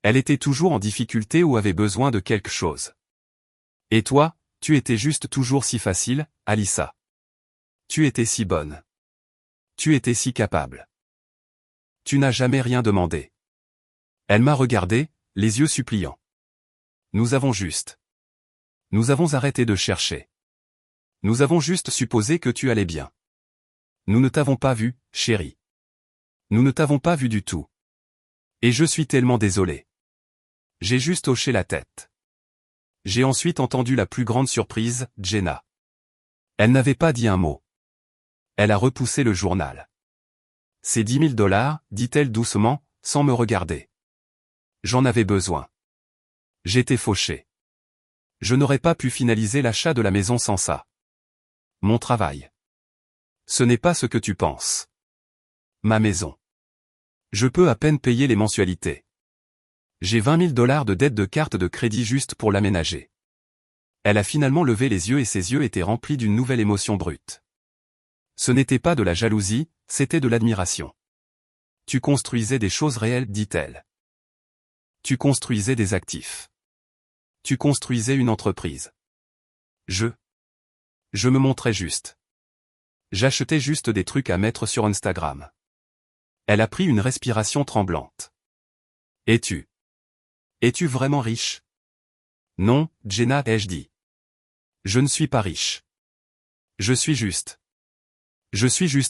Elle était toujours en difficulté ou avait besoin de quelque chose. Et toi, tu étais juste toujours si facile, Alyssa. Tu étais si bonne. Tu étais si capable. Tu n'as jamais rien demandé. Elle m'a regardé, les yeux suppliants. Nous avons arrêté de chercher. Nous avons juste supposé que tu allais bien. Nous ne t'avons pas vu, chérie. Nous ne t'avons pas vu du tout. Et je suis tellement désolé. J'ai juste hoché la tête. J'ai ensuite entendu la plus grande surprise, Jenna. Elle n'avait pas dit un mot. Elle a repoussé le journal. C'est 10 000 $, dit-elle doucement, sans me regarder. J'en avais besoin. J'étais fauché. Je n'aurais pas pu finaliser l'achat de la maison sans ça. Mon travail. Ce n'est pas ce que tu penses. Ma maison. Je peux à peine payer les mensualités. J'ai 20 000 $ de dette de carte de crédit juste pour l'aménager. Elle a finalement levé les yeux et ses yeux étaient remplis d'une nouvelle émotion brute. Ce n'était pas de la jalousie, c'était de l'admiration. Tu construisais des choses réelles, dit-elle. Tu construisais des actifs. Tu construisais une entreprise. Je me montrais juste. J'achetais juste des trucs à mettre sur Instagram. Elle a pris une respiration tremblante. Es-tu vraiment riche? Non, Jenna, ai-je dit. Je ne suis pas riche. Je suis juste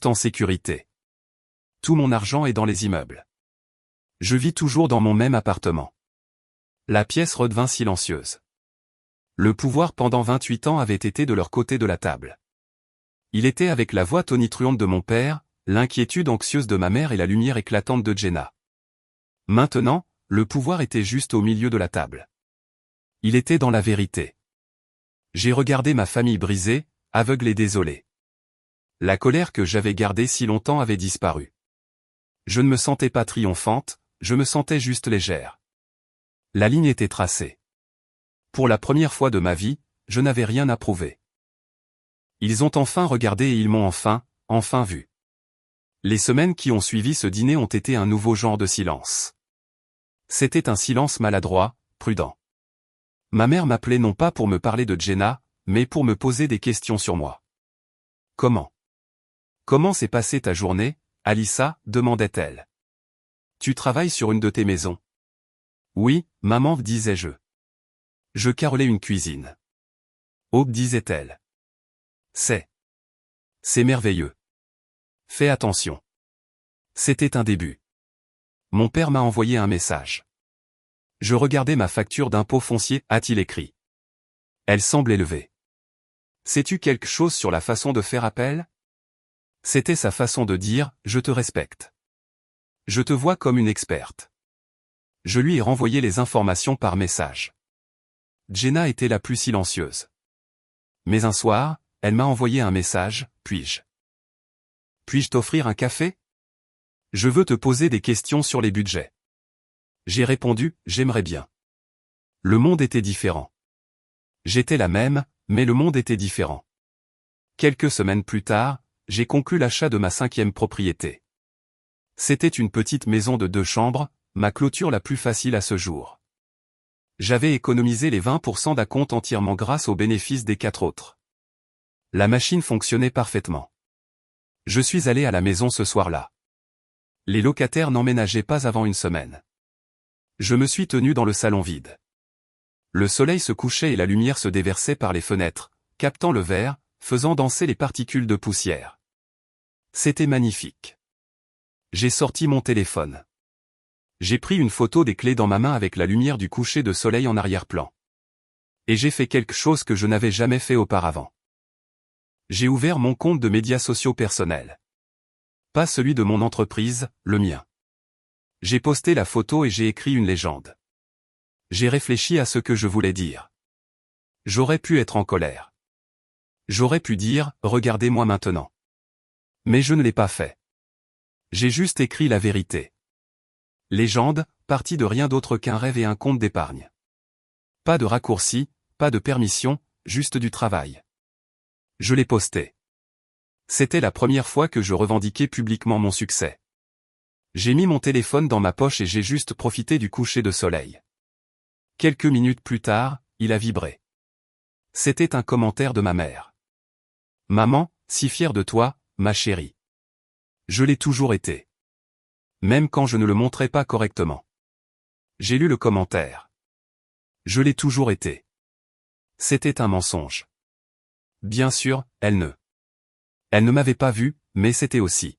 en sécurité. Tout mon argent est dans les immeubles. Je vis toujours dans mon même appartement. La pièce redevint silencieuse. Le pouvoir pendant 28 ans avait été de leur côté de la table. Il était avec la voix tonitruante de mon père, l'inquiétude anxieuse de ma mère et la lumière éclatante de Jenna. Maintenant, le pouvoir était juste au milieu de la table. Il était dans la vérité. J'ai regardé ma famille brisée, aveugle et désolée. La colère que j'avais gardée si longtemps avait disparu. Je ne me sentais pas triomphante, je me sentais juste légère. La ligne était tracée. Pour la première fois de ma vie, je n'avais rien à prouver. Ils ont enfin regardé et ils m'ont enfin vu. Les semaines qui ont suivi ce dîner ont été un nouveau genre de silence. C'était un silence maladroit, prudent. Ma mère m'appelait non pas pour me parler de Jenna, mais pour me poser des questions sur moi. Comment s'est passée ta journée, Alyssa, demandait-elle. Tu travailles sur une de tes maisons? Oui, maman, disais-je. Je carrelais une cuisine. Oh, disait-elle. C'est merveilleux. Fais attention. C'était un début. Mon père m'a envoyé un message. Je regardais ma facture d'impôt foncier, a-t-il écrit. Elle semble élevée. Sais-tu quelque chose sur la façon de faire appel? C'était sa façon de dire, je te respecte. Je te vois comme une experte. Je lui ai renvoyé les informations par message. Jenna était la plus silencieuse. Mais un soir, elle m'a envoyé un message, puis-je t'offrir un café? Je veux te poser des questions sur les budgets. J'ai répondu, j'aimerais bien. Le monde était différent. J'étais la même, mais le monde était différent. Quelques semaines plus tard, j'ai conclu l'achat de ma 5e propriété. C'était une petite maison de 2 chambres, ma clôture la plus facile à ce jour. J'avais économisé les 20% d'acompte entièrement grâce aux bénéfices des 4 autres. La machine fonctionnait parfaitement. Je suis allé à la maison ce soir-là. Les locataires n'emménageaient pas avant une semaine. Je me suis tenu dans le salon vide. Le soleil se couchait et la lumière se déversait par les fenêtres, captant le verre, faisant danser les particules de poussière. C'était magnifique. J'ai sorti mon téléphone. J'ai pris une photo des clés dans ma main avec la lumière du coucher de soleil en arrière-plan. Et j'ai fait quelque chose que je n'avais jamais fait auparavant. J'ai ouvert mon compte de médias sociaux personnels. Pas celui de mon entreprise, le mien. J'ai posté la photo et j'ai écrit une légende. J'ai réfléchi à ce que je voulais dire. J'aurais pu être en colère. J'aurais pu dire, regardez-moi maintenant. Mais je ne l'ai pas fait. J'ai juste écrit la vérité. Légende, partie de rien d'autre qu'un rêve et un compte d'épargne. Pas de raccourci, pas de permission, juste du travail. Je l'ai posté. C'était la première fois que je revendiquais publiquement mon succès. J'ai mis mon téléphone dans ma poche et j'ai juste profité du coucher de soleil. Quelques minutes plus tard, il a vibré. C'était un commentaire de ma mère. Maman, si fière de toi, ma chérie. Je l'ai toujours été. Même quand je ne le montrais pas correctement. J'ai lu le commentaire. Je l'ai toujours été. C'était un mensonge. Bien sûr, elle ne m'avait pas vu, mais c'était aussi